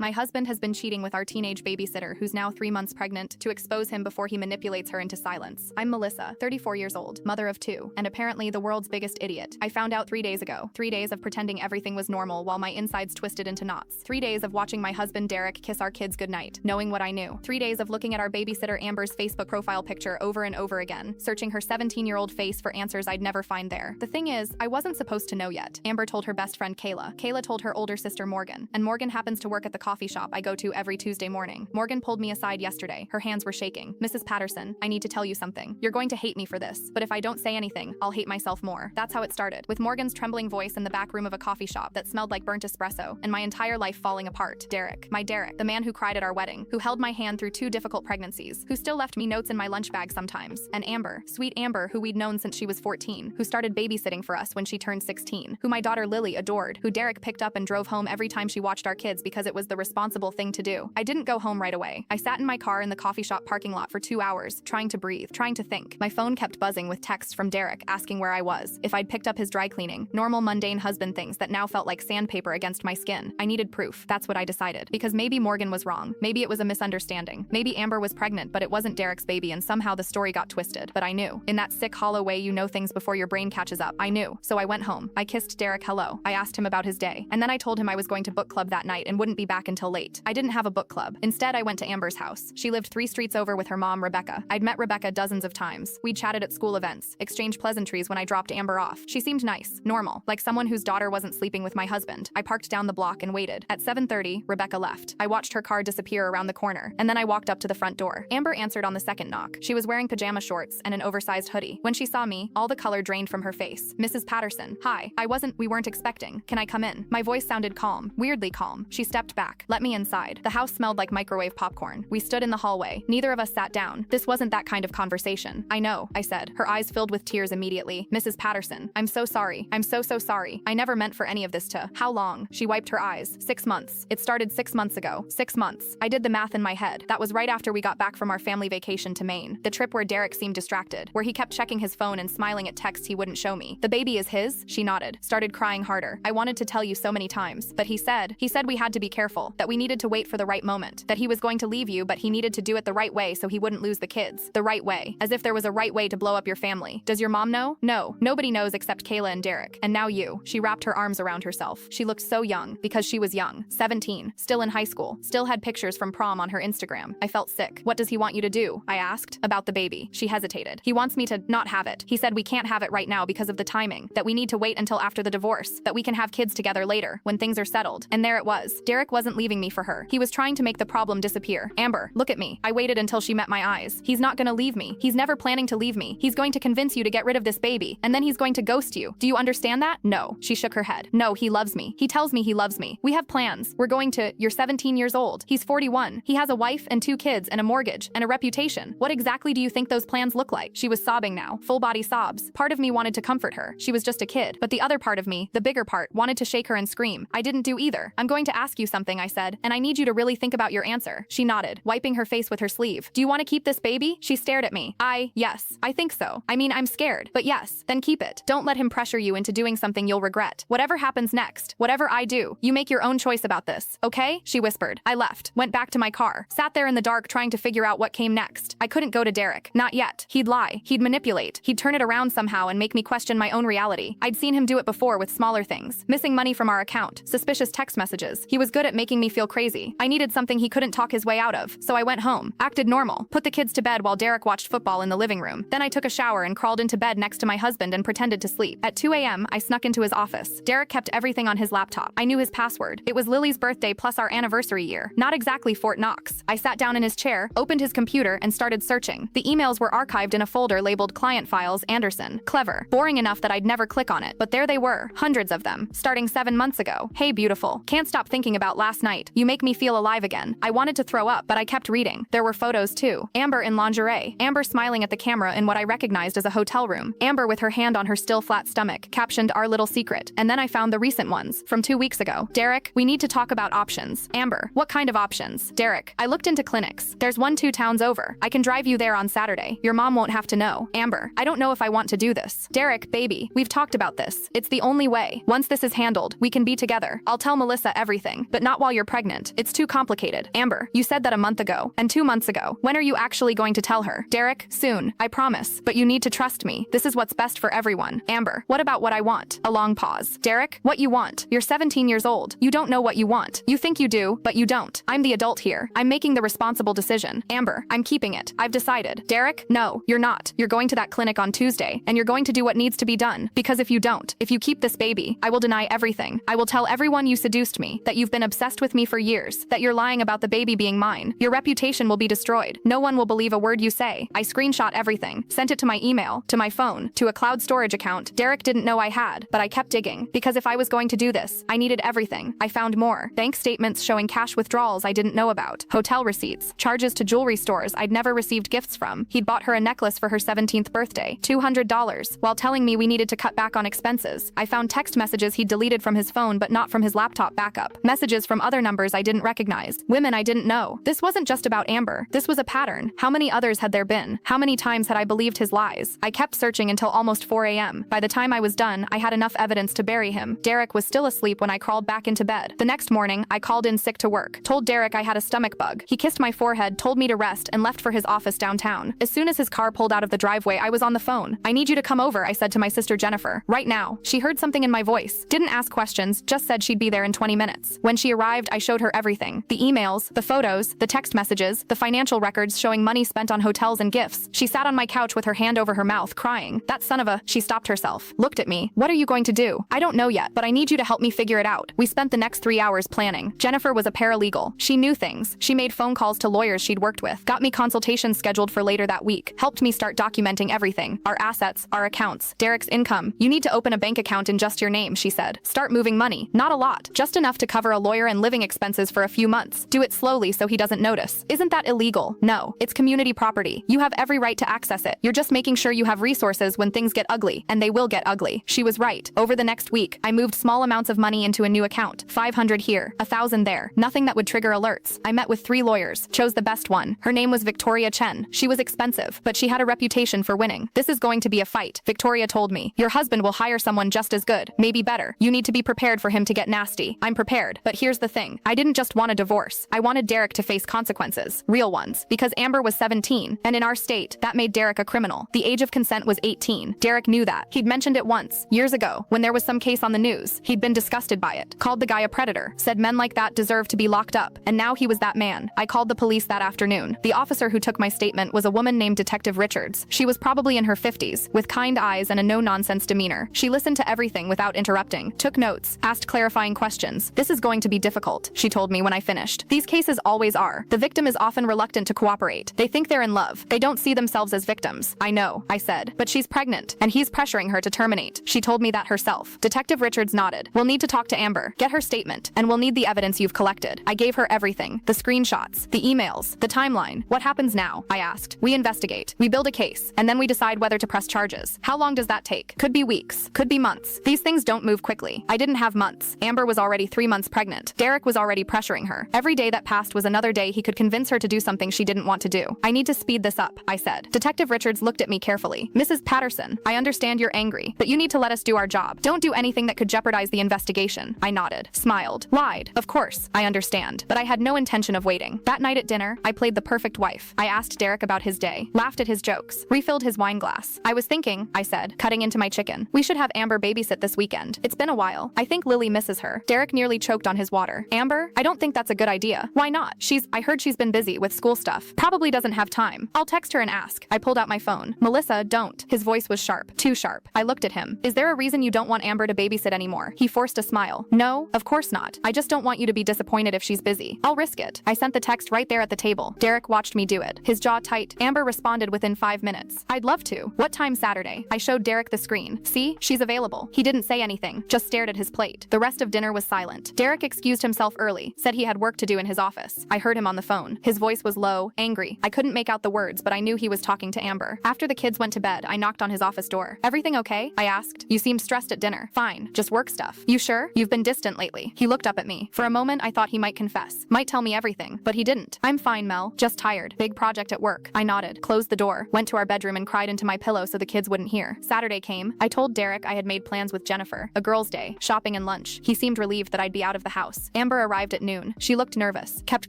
My husband has been cheating with our teenage babysitter, who's now 3 months pregnant, to expose him before he manipulates her into silence. I'm Melissa, 34 years old, mother of 2, and apparently the world's biggest idiot. I found out 3 days ago. 3 days of pretending everything was normal while my insides twisted into knots. 3 days of watching my husband Derek kiss our kids goodnight, knowing what I knew. 3 days of looking at our babysitter Amber's Facebook profile picture over and over again, searching her 17-year-old face for answers I'd never find there. The thing is, I wasn't supposed to know yet. Amber told her best friend Kayla. Kayla told her older sister Morgan. And Morgan happens to work at the coffee shop I go to every Tuesday morning. Morgan pulled me aside yesterday. Her hands were shaking. "Mrs. Patterson, I need to tell you something. You're going to hate me for this, but if I don't say anything, I'll hate myself more." That's how it started, with Morgan's trembling voice in the back room of a coffee shop that smelled like burnt espresso, and my entire life falling apart. Derek, my Derek, the man who cried at our wedding, who held my hand through 2 difficult pregnancies, who still left me notes in my lunch bag sometimes. And Amber, sweet Amber, who we'd known since she was 14, who started babysitting for us when she turned 16, who my daughter Lily adored, who Derek picked up and drove home every time she watched our kids because it was the responsible thing to do. I didn't go home right away. I sat in my car in the coffee shop parking lot for 2 hours, trying to breathe, trying to think. My phone kept buzzing with texts from Derek asking where I was, if I'd picked up his dry cleaning, normal mundane husband things that now felt like sandpaper against my skin. I needed proof. That's what I decided. Because maybe Morgan was wrong. Maybe it was a misunderstanding. Maybe Amber was pregnant, but it wasn't Derek's baby and somehow the story got twisted. But I knew. In that sick, hollow way you know things before your brain catches up. I knew. So I went home. I kissed Derek hello. I asked him about his day. And then I told him I was going to book club that night and wouldn't be back until late. I didn't have a book club. Instead, I went to Amber's house. She lived 3 streets over with her mom, Rebecca. I'd met Rebecca dozens of times. We'd chatted at school events, exchanged pleasantries when I dropped Amber off. She seemed nice, normal, like someone whose daughter wasn't sleeping with my husband. I parked down the block and waited. At 7:30, Rebecca left. I watched her car disappear around the corner, and then I walked up to the front door. Amber answered on the second knock. She was wearing pajama shorts and an oversized hoodie. When she saw me, all the color drained from her face. "Mrs. Patterson, hi. We weren't expecting. Can I come in?" My voice sounded calm, weirdly calm. She stepped back. "Let me inside." The house smelled like microwave popcorn. We stood in the hallway. Neither of us sat down. This wasn't that kind of conversation. "I know," I said. Her eyes filled with tears immediately. "Mrs. Patterson, I'm so sorry. I'm so sorry. I never meant for any of this to." "How long?" She wiped her eyes. 6 months. It started 6 months ago. 6 months. I did the math in my head. That was right after we got back from our family vacation to Maine. The trip where Derek seemed distracted, where he kept checking his phone and smiling at texts he wouldn't show me. "The baby is his?" She nodded. Started crying harder. "I wanted to tell you so many times, but he said we had to be careful, that we needed to wait for the right moment, that he was going to leave you, but he needed to do it the right way so he wouldn't lose the kids. The right way. As if there was a right way to blow up your family. Does your mom know?" "No. Nobody knows except Kayla and Derek. And now you." She wrapped her arms around herself. She looked so young, because she was young. 17. Still in high school. Still had pictures from prom on her Instagram. I felt sick. "What does he want you to do?" I asked. "About the baby." She hesitated. "He wants me to not have it. He said we can't have it right now because of the timing, that we need to wait until after the divorce, that we can have kids together later, when things are settled." And there it was. Derek wasn't leaving me for her. He was trying to make the problem disappear. "Amber, look at me." I waited until she met my eyes. "He's not gonna leave me. He's never planning to leave me. He's going to convince you to get rid of this baby, and then he's going to ghost you. Do you understand that?" "No." She shook her head. "No, he loves me. He tells me he loves me. We have plans. We're going to— You're 17 years old. He's 41. He has a wife and 2 kids and a mortgage and a reputation. What exactly do you think those plans look like?" She was sobbing now, full body sobs. Part of me wanted to comfort her. She was just a kid. But the other part of me, the bigger part, wanted to shake her and scream. I didn't do either. "I'm going to ask you something," I said, "and I need you to really think about your answer." She nodded, wiping her face with her sleeve. "Do you want to keep this baby?" She stared at me. Yes. I think so. I mean, I'm scared. But yes. Then keep it. Don't let him pressure you into doing something you'll regret. Whatever happens next, whatever I do, you make your own choice about this, okay?" She whispered. I left, went back to my car, sat there in the dark trying to figure out what came next. I couldn't go to Derek. Not yet. He'd lie. He'd manipulate. He'd turn it around somehow and make me question my own reality. I'd seen him do it before with smaller things. Missing money from our account, suspicious text messages. He was good at making me feel crazy. I needed something he couldn't talk his way out of. So I went home, acted normal, put the kids to bed while Derek watched football in the living room. Then I took a shower and crawled into bed next to my husband and pretended to sleep. At 2 a.m., I snuck into his office. Derek kept everything on his laptop. I knew his password. It was Lily's birthday plus our anniversary year. Not exactly Fort Knox. I sat down in his chair, opened his computer, and started searching. The emails were archived in a folder labeled Client Files Anderson. Clever. Boring enough that I'd never click on it. But there they were. Hundreds of them. Starting 7 months ago. "Hey, beautiful. Can't stop thinking about last night. You make me feel alive again." I wanted to throw up, but I kept reading. There were photos too. Amber in lingerie. Amber smiling at the camera in what I recognized as a hotel room. Amber with her hand on her still flat stomach, captioned "Our little secret." And then I found the recent ones, from 2 weeks ago. "Derek, we need to talk about options." Amber, "What kind of options?" Derek, "I looked into clinics. There's one 2 towns over. I can drive you there on Saturday. Your mom won't have to know." Amber, "I don't know if I want to do this." Derek, "Baby, we've talked about this. It's the only way. Once this is handled, we can be together. I'll tell Melissa everything, but not while while you're pregnant. It's too complicated. Amber, you said that a month ago, and 2 months ago. When are you actually going to tell her? Derek, soon. I promise. But you need to trust me. This is what's best for everyone. Amber, what about what I want? A long pause. Derek, what you want? You're 17 years old. You don't know what you want. You think you do, but you don't. I'm the adult here. I'm making the responsible decision. Amber, I'm keeping it. I've decided. Derek, no, you're not. You're going to that clinic on Tuesday, and you're going to do what needs to be done. Because if you don't, if you keep this baby, I will deny everything. I will tell everyone you seduced me, that you've been obsessed with me for years, that you're lying about the baby being mine. Your reputation will be destroyed. No one will believe a word you say. I screenshot everything, sent it to my email, to my phone, to a cloud storage account Derek didn't know I had, but I kept digging, because if I was going to do this, I needed everything. I found more. Bank statements showing cash withdrawals I didn't know about, hotel receipts, charges to jewelry stores I'd never received gifts from. He'd bought her a necklace for her 17th birthday, $200, while telling me we needed to cut back on expenses. I found text messages he'd deleted from his phone but not from his laptop backup. Messages from other numbers I didn't recognize. Women I didn't know. This wasn't just about Amber. This was a pattern. How many others had there been? How many times had I believed his lies? I kept searching until almost 4 a.m. By the time I was done, I had enough evidence to bury him. Derek was still asleep when I crawled back into bed. The next morning, I called in sick to work. Told Derek I had a stomach bug. He kissed my forehead, told me to rest, and left for his office downtown. As soon as his car pulled out of the driveway, I was on the phone. I need you to come over, I said to my sister Jennifer. Right now. She heard something in my voice. Didn't ask questions, just said she'd be there in 20 minutes. When she arrived, I showed her everything. The emails, the photos, the text messages, the financial records showing money spent on hotels and gifts. She sat on my couch with her hand over her mouth, crying. That son of a... She stopped herself. Looked at me. What are you going to do? I don't know yet, but I need you to help me figure it out. We spent the next 3 hours planning. Jennifer was a paralegal. She knew things. She made phone calls to lawyers she'd worked with. Got me consultations scheduled for later that week. Helped me start documenting everything. Our assets, our accounts, Derek's income. You need to open a bank account in just your name, she said. Start moving money. Not a lot. Just enough to cover a lawyer and living expenses for a few months. Do it slowly so he doesn't notice. Isn't that illegal? No. It's community property. You have every right to access it. You're just making sure you have resources when things get ugly, and they will get ugly. She was right. Over the next week, I moved small amounts of money into a new account. 500 here, 1,000 there. Nothing that would trigger alerts. I met with 3 lawyers. Chose the best one. Her name was Victoria Chen. She was expensive, but she had a reputation for winning. This is going to be a fight. Victoria told me. Your husband will hire someone just as good, maybe better. You need to be prepared for him to get nasty. I'm prepared, but here's the thing. I didn't just want a divorce. I wanted Derek to face consequences. Real ones. Because Amber was 17, and in our state, that made Derek a criminal. The age of consent was 18. Derek knew that. He'd mentioned it once, years ago, when there was some case on the news. He'd been disgusted by it. Called the guy a predator. Said men like that deserve to be locked up. And now he was that man. I called the police that afternoon. The officer who took my statement was a woman named Detective Richards. She was probably in her 50s, with kind eyes and a no-nonsense demeanor. She listened to everything without interrupting, took notes, asked clarifying questions. This is going to be difficult, she told me when I finished. These cases always are. The victim is often reluctant to cooperate. They think they're in love. They don't see themselves as victims. I know, I said. But she's pregnant, and he's pressuring her to terminate. She told me that herself. Detective Richards nodded. We'll need to talk to Amber, get her statement, and we'll need the evidence you've collected. I gave her everything. The screenshots, the emails, the timeline. What happens now? I asked. We investigate. We build a case, and then we decide whether to press charges. How long does that take? Could be weeks. Could be months. These things don't move quickly. I didn't have months. Amber was already 3 months pregnant. Derek was already pressuring her. Every day that passed was another day he could convince her to do something she didn't want to do. I need to speed this up, I said. Detective Richards looked at me carefully. Mrs. Patterson, I understand you're angry, but you need to let us do our job. Don't do anything that could jeopardize the investigation. I nodded, smiled, lied. Of course, I understand, but I had no intention of waiting. That night at dinner, I played the perfect wife. I asked Derek about his day, laughed at his jokes, refilled his wine glass. I was thinking, I said, cutting into my chicken. We should have Amber babysit this weekend. It's been a while. I think Lily misses her. Derek nearly choked on his water. Amber? I don't think that's a good idea. Why not? I heard she's been busy with school stuff. Probably doesn't have time. I'll text her and ask. I pulled out my phone. Melissa, don't. His voice was sharp. Too sharp. I looked at him. Is there a reason you don't want Amber to babysit anymore? He forced a smile. No, of course not. I just don't want you to be disappointed if she's busy. I'll risk it. I sent the text right there at the table. Derek watched me do it. His jaw tight. Amber responded within 5 minutes. I'd love to. What time Saturday? I showed Derek the screen. See? She's available. He didn't say anything, just stared at his plate. The rest of dinner was silent. Derek excused himself early, said he had work to do in his office. I heard him on the phone. His voice was low, angry. I couldn't make out the words, but I knew he was talking to Amber. After the kids went to bed, I knocked on his office door. Everything okay? I asked. You seemed stressed at dinner. Fine, just work stuff. You sure? You've been distant lately. He looked up at me. For a moment, I thought he might confess. Might tell me everything, but he didn't. I'm fine, Mel. Just tired. Big project at work. I nodded, closed the door, went to our bedroom and cried into my pillow so the kids wouldn't hear. Saturday came. I told Derek I had made plans with Jennifer. A girls' day, shopping and lunch. He seemed relieved that I'd be out of the house. Amber arrived at noon. She looked nervous, kept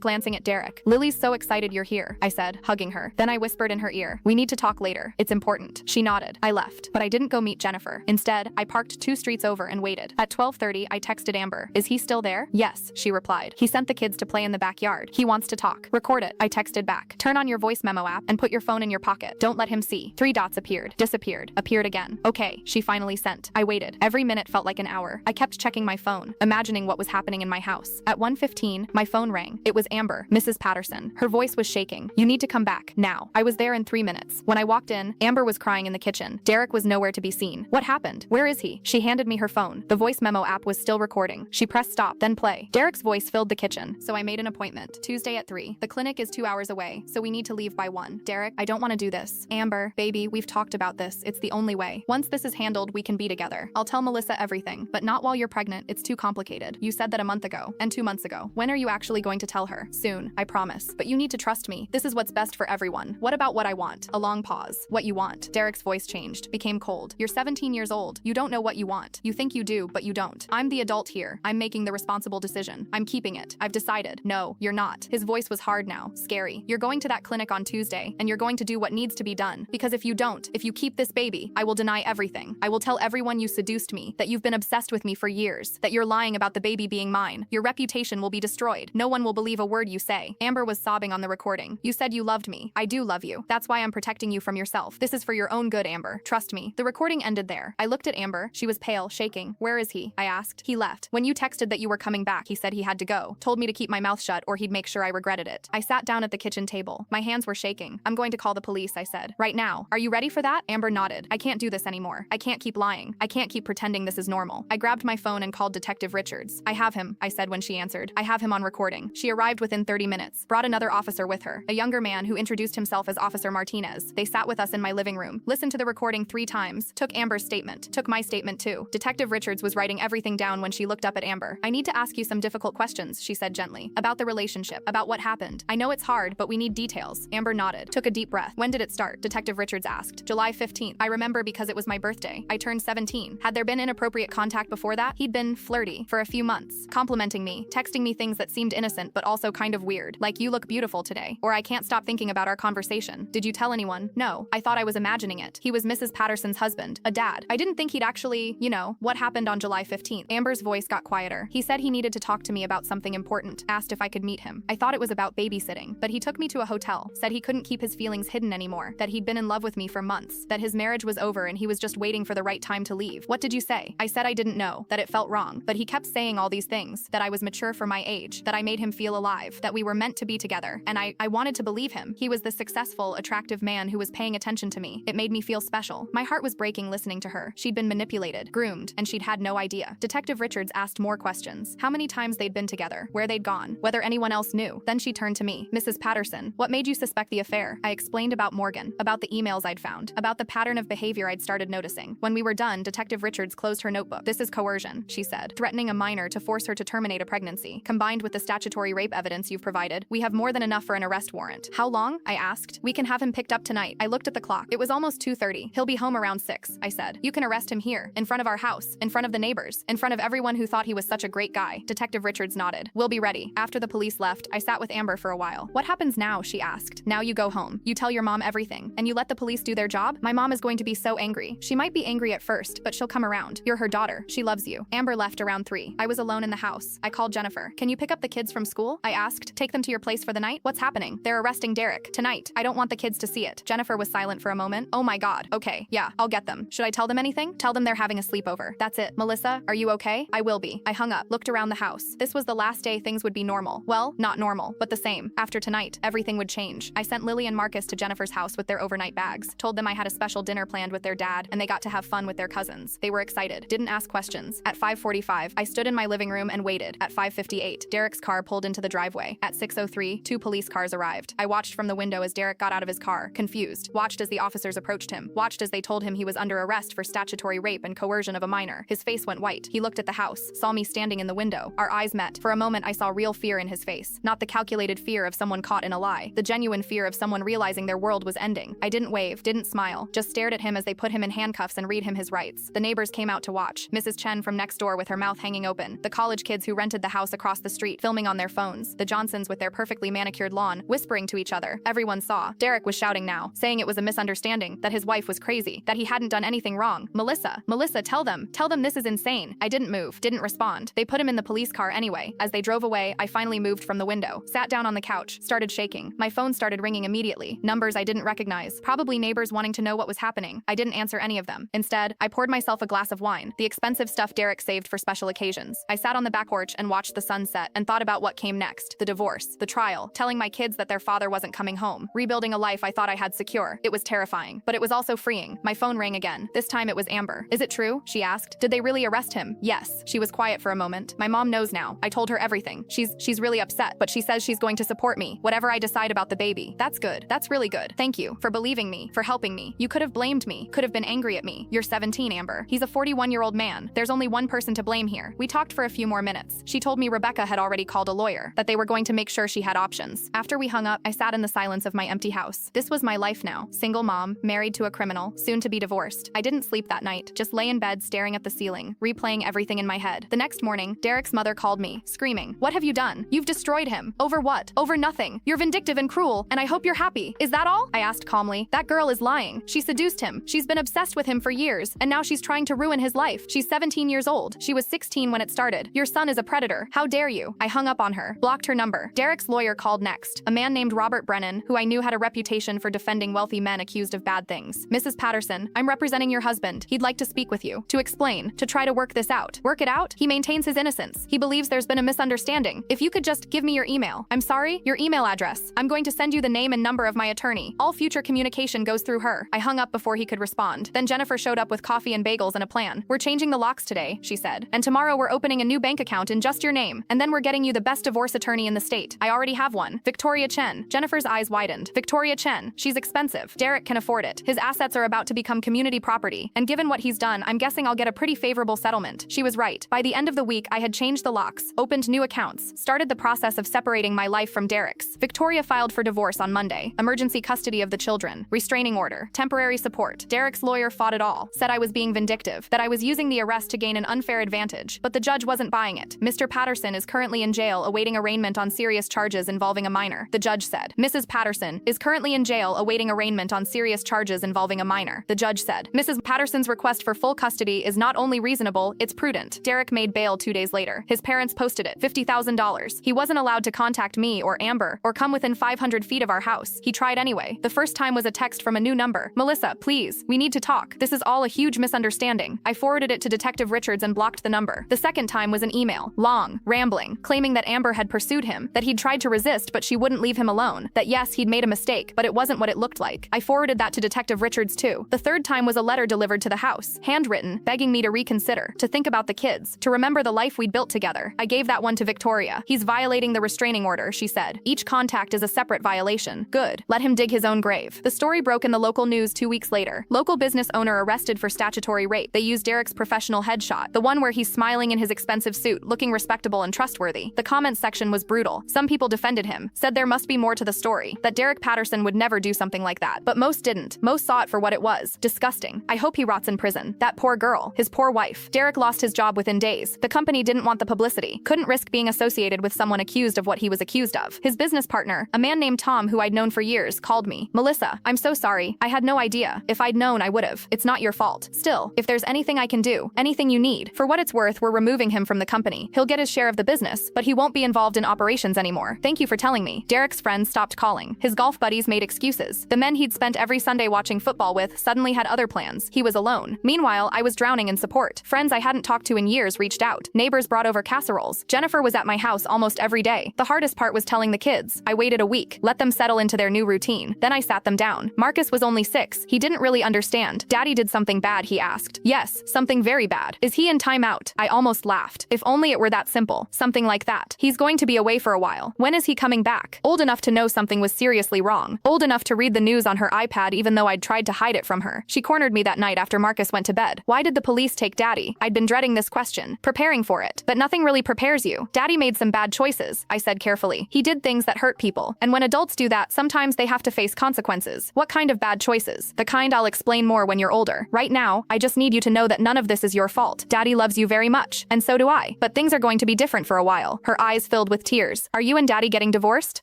glancing at Derek. Lily's so excited you're here, I said, hugging her. Then I whispered in her ear, we need to talk later. It's important. She nodded. I left, but I didn't go meet Jennifer. Instead, I parked 2 streets over and waited. At 12:30, I texted Amber. Is he still there? Yes, she replied. He sent the kids to play in the backyard. He wants to talk. Record it, I texted back. Turn on your voice memo app and put your phone in your pocket. Don't let him see. 3 dots appeared, disappeared, appeared again. Okay, she finally sent. I waited. Every minute felt like an hour. I kept checking my phone, imagining what was happening in my house. At 1:15, my phone rang. It was Amber, Mrs. Patterson. Her voice was shaking. You need to come back, now. I was there in 3 minutes. When I walked in, Amber was crying in the kitchen. Derek was nowhere to be seen. What happened? Where is he? She handed me her phone. The voice memo app was still recording. She pressed stop, then play. Derek's voice filled the kitchen, so I made an appointment. Tuesday at 3. The clinic is 2 hours away, so we need to leave by 1. Derek, I don't want to do this. Amber, baby, we've talked about this. It's the only way. Once this is handled, we can be together. I'll tell Melissa everything, but not while you're pregnant. It's too complicated. You said that a month ago, and 2 months ago. When are you actually going to tell her? Soon, I promise. But you need to trust me. This is what's best for everyone. What about what I want? A long pause. What you want? Derek's voice changed, became cold. You're 17 years old. You don't know what you want. You think you do, but you don't. I'm the adult here. I'm making the responsible decision. I'm keeping it. I've decided. No, you're not. His voice was hard now, scary. You're going to that clinic on Tuesday, and you're going to do what needs to be done. Because if you don't, if you keep this baby, I will deny everything. I will tell everyone you seduced me, that you've been obsessed with me for years, that you're lying about the baby being mine. Your reputation will be destroyed. No one will believe a word you say. Amber was sobbing on the recording. You said you loved me. I do love you. That's why I'm protecting you from yourself. This is for your own good, Amber. Trust me. The recording ended there. I looked at Amber. She was pale, shaking. Where is he? I asked. He left. When you texted that you were coming back, he said he had to go. Told me to keep my mouth shut or he'd make sure I regretted it. I sat down at the kitchen table. My hands were shaking. I'm going to call the police, I said. Right now. Are you ready for that? Amber nodded. I can't do this anymore. I can't keep lying. I can't keep pretending this is normal. I grabbed my phone and called Detective Richards. I have him, I said when she answered. I have him on recording. She arrived within 30 minutes. Brought another officer with her. A younger man who introduced himself as Officer Martinez. They sat with us in my living room. Listened to the recording 3 times. Took Amber's statement. Took my statement too. Detective Richards was writing everything down when she looked up at Amber. I need to ask you some difficult questions, she said gently. About the relationship. About what happened. I know it's hard, but we need details. Amber nodded. Took a deep breath. When did it start? Detective Richards asked. July 15th. I remember because it was my birthday. I turned 17. Had there been inappropriate contact before that? He'd been flirty for a few months. Complimenting me. Texting me things that seemed innocent but also kind of weird. Like, you look beautiful today. Or I can't stop thinking about our conversation. Did you tell anyone? No. I thought I was imagining it. He was Mrs. Patterson's husband. A dad. I didn't think he'd actually, what happened on July 15th. Amber's voice got quieter. He said he needed to talk to me about something important. Asked if I could meet him. I thought it was about babysitting, but he took me to a hotel. Said he couldn't keep his feelings hidden anymore. That he'd been in love with me for months. That his marriage was over and he was just waiting for the right time to leave. What did you say? I said I didn't know. That it felt wrong. But he kept saying all these things. That I was mature for my age. That I made him feel alive. That we were meant to be together. And I wanted to believe him. He was the successful, attractive man who was paying attention to me. It made me feel special. My heart was breaking listening to her. She'd been manipulated, groomed, and she'd had no idea. Detective Richards asked more questions. How many times they'd been together, where they'd gone, whether anyone else knew. Then she turned to me. Mrs. Patterson, what made you suspect the affair? I explained about Morgan, about the emails I'd found, about the pattern of behavior I'd started noticing. When we were done, Detective Richards closed her notebook. This is coercion, she said, threatening a minor to force her to terminate a pregnancy. Combined with the statutory rape evidence you've provided, we have more than enough for an arrest warrant. How long? I asked. We can have him picked up tonight. I looked at the clock. It was almost 2:30. He'll be home around 6, I said. You can arrest him here, in front of our house, in front of the neighbors, in front of everyone who thought he was such a great guy. Detective Richards nodded. We'll be ready. After the police left, I sat with Amber for a while. What happens now? She asked. Now you go home. You tell your mom everything, and you let the police do their job? My mom is going to be so angry. She might be angry at first, but she'll come around. You're her daughter. She loves you. Amber left around 3. I was alone in the house. I called Jennifer. Can you pick up the kids from school? I asked. Take them to your place for the night? What's happening? They're arresting Derek. Tonight. I don't want the kids to see it. Jennifer was silent for a moment. Oh my God. Okay. Yeah, I'll get them. Should I tell them anything? Tell them they're having a sleepover. That's it. Melissa, are you okay? I will be. I hung up, looked around the house. This was the last day things would be normal. Well, not normal, but the same. After tonight, everything would change. I sent Lily and Marcus to Jennifer's house with their overnight bags. Told them I had a special dinner planned with their dad, and they got to have fun with their cousins. They were excited. Didn't ask questions. At 5:45, I stood in my living room and waited. At 5:58, Derek's car pulled into the driveway. At 6:03, 2 police cars arrived. I watched from the window as Derek got out of his car, confused. Watched as the officers approached him. Watched as they told him he was under arrest for statutory rape and coercion of a minor. His face went white. He looked at the house, saw me standing in the window. Our eyes met. For a moment, I saw real fear in his face. Not the calculated fear of someone caught in a lie. The genuine fear of someone realizing their world was ending. I didn't wave, didn't smile, just stared at him as they put him in handcuffs and read him his rights. The neighbors came out to watch. Mrs. Chen from next door with her mouth hanging open. The college kids who rented the house across the street, filming on their phones. The Johnsons with their perfectly manicured lawn, whispering to each other. Everyone saw. Derek was shouting now, saying it was a misunderstanding, that his wife was crazy, that he hadn't done anything wrong. Melissa, tell them this is insane. I didn't move, didn't respond. They put him in the police car anyway. As they drove away, I finally moved from the window, sat down on the couch, started shaking. My phone started ringing immediately. Numbers I didn't recognize. Probably neighbors wanting to know what was happening. I didn't answer any of them. Instead, I poured myself a glass of wine, the expensive stuff Derek saved for special occasions. I sat on the back porch and watched the sunset and thought about what came next. The divorce, the trial, telling my kids that their father wasn't coming home, rebuilding a life I thought I had secure. It was terrifying, but it was also freeing. My phone rang again. This time it was Amber. Is it true? She asked. Did they really arrest him? Yes. She was quiet for a moment. My mom knows now. I told her everything. She's really upset, but she says she's going to support me, whatever I decide about the baby. That's good. That's really good. Thank you for believing me, for helping me. You could have blamed me, could have been angry at me. You're 17, Amber. He's a 41-year-old man. There's only one person to blame here. We talked for a few more minutes. She told me Rebecca had already called a lawyer, that they were going to make sure she had options. After we hung up, I sat in the silence of my empty house. This was my life now. Single mom, married to a criminal, soon to be divorced. I didn't sleep that night, just lay in bed staring at the ceiling, replaying everything in my head. The next morning, Derek's mother called me, screaming, "What have you done? You've destroyed him. Over what? Over nothing. You're vindictive and cruel, and I hope you're happy. Is that all?" I asked calmly. That girl is lying. She seduced him. She's been obsessed with him for years, and now she's trying to ruin his life. She's 17 years old. She was 16 when it started. Your son is a predator. How dare you? I hung up on her, blocked her number. Derek's lawyer called next, a man named Robert Brennan, who I knew had a reputation for defending wealthy men accused of bad things. "Mrs. Patterson, I'm representing your husband. He'd like to speak with you, to explain, to try to work this out." Work it out? He maintains his innocence. He believes there's been a misunderstanding. If you could just give me your email. I'm sorry? Your email address. I'm going to send you the name and number of my attorney. All future communication goes through her. I hung up before he could respond. Then Jennifer showed up with coffee and bagels and a plan. "We're changing the locks today," she said. "And tomorrow we're opening a new bank account in just your name. And then we're getting you the best divorce attorney in the state. I already have one. Victoria Chen." Jennifer's eyes widened. Victoria Chen. She's expensive. Derek can afford it. His assets are about to become community property. And given what he's done, I'm guessing I'll get a pretty favorable settlement. She was right. By the end of the week, I had changed the locks, opened new accounts, started the process of separating my life from Derek's. Victoria filed for divorce on Monday. Emergency custody of the children. Restraining order. Temporary support. Derek's lawyer fought it all. Said I was being vindictive. That I was using the arrest to gain an unfair advantage. But the judge wasn't buying it. "Mr. Patterson is currently in jail awaiting arraignment on serious charges involving a minor," the judge said. "Mrs. Patterson is currently in jail awaiting arraignment on serious charges involving a minor," the judge said. "Mrs. Patterson's request for full custody is not only reasonable, it's prudent." Derek made bail 2 days later. His parents posted it, $50,000. He wasn't allowed to contact me or Amber or come within 500 feet of our house. He tried anyway. The first time was a text from a new number. "Melissa, please, we need to talk. This is all a huge misunderstanding." I forwarded it to Detective Richards and blocked the number. The second time was an email, long, rambling, claiming that Amber had pursued him, that he'd tried to resist but she wouldn't leave him alone, that yes, he'd made a mistake, but it wasn't what it looked like. I forwarded that to Detective Richards too. The third time was a letter delivered to the house, handwritten, begging me to reconsider, to think about the kids, to remember the life we'd built together. I gave that one to Victoria. "He's violating the restraining order," she said. "Each contact is a separate violation." Good. Let him dig his own grave. The story broke in the local news 2 weeks later. Local business owner arrested for statutory rape. They used Derek's professional headshot, the one where he's smiling in his expensive suit, looking respectable and trustworthy. The comments section was brutal. Some people defended him, said there must be more to the story, that Derek Patterson would never do something like that. But most didn't. Most saw it for what it was. Disgusting. I hope he rots in prison. That poor girl. His poor wife. Derek lost his job within days. The company didn't want the publicity. Couldn't risk being associated with someone accused of what he was accused of. His business partner, a man named Tom who I'd known for years, called me. "Melissa, I'm so sorry. I had no idea. If I'd known, I would've. It's not your fault. Still, if there's anything I can do, anything you need, for what it's worth, we're removing him from the company. He'll get his share of the business, but he won't be involved in operations anymore. Thank you for telling me." Derek's friends stopped calling. His golf buddies made excuses. The men he'd spent every Sunday watching football with suddenly had other plans. He was alone. Meanwhile, I was drowning in support. Friends I hadn't talked to in years reached out. Neighbors brought over casseroles. Jennifer was at my house almost every day. The hardest part was telling the kids. I waited a week, let them settle into their new routine. Then I sat them down. Marcus was only 6. He didn't really understand. "Daddy did something bad," he asked. "Yes, something very bad. Is he in timeout?" I almost laughed. If only it were that simple. Something like that. "He's going to be away for a while. When is he coming back?" Old enough to know something was seriously wrong. Old enough to read the news on her iPad even though I'd tried to hide it from her. She cornered me that night after Marcus went to bed. "Why did the police take Daddy?" I'd been dreading this question, preparing for it. But nothing really prepares you. "Daddy made some bad choices," I said carefully. "He did things that hurt people. And when adults do that, sometimes they have to face consequences." "What kind of bad choices?" "The kind I'll explain more when you're older. Right now, I just need you to know that none of this is your fault. Daddy loves you very much, and so do I. But things Things are going to be different for a while. Her eyes filled with tears. Are you and Daddy getting divorced?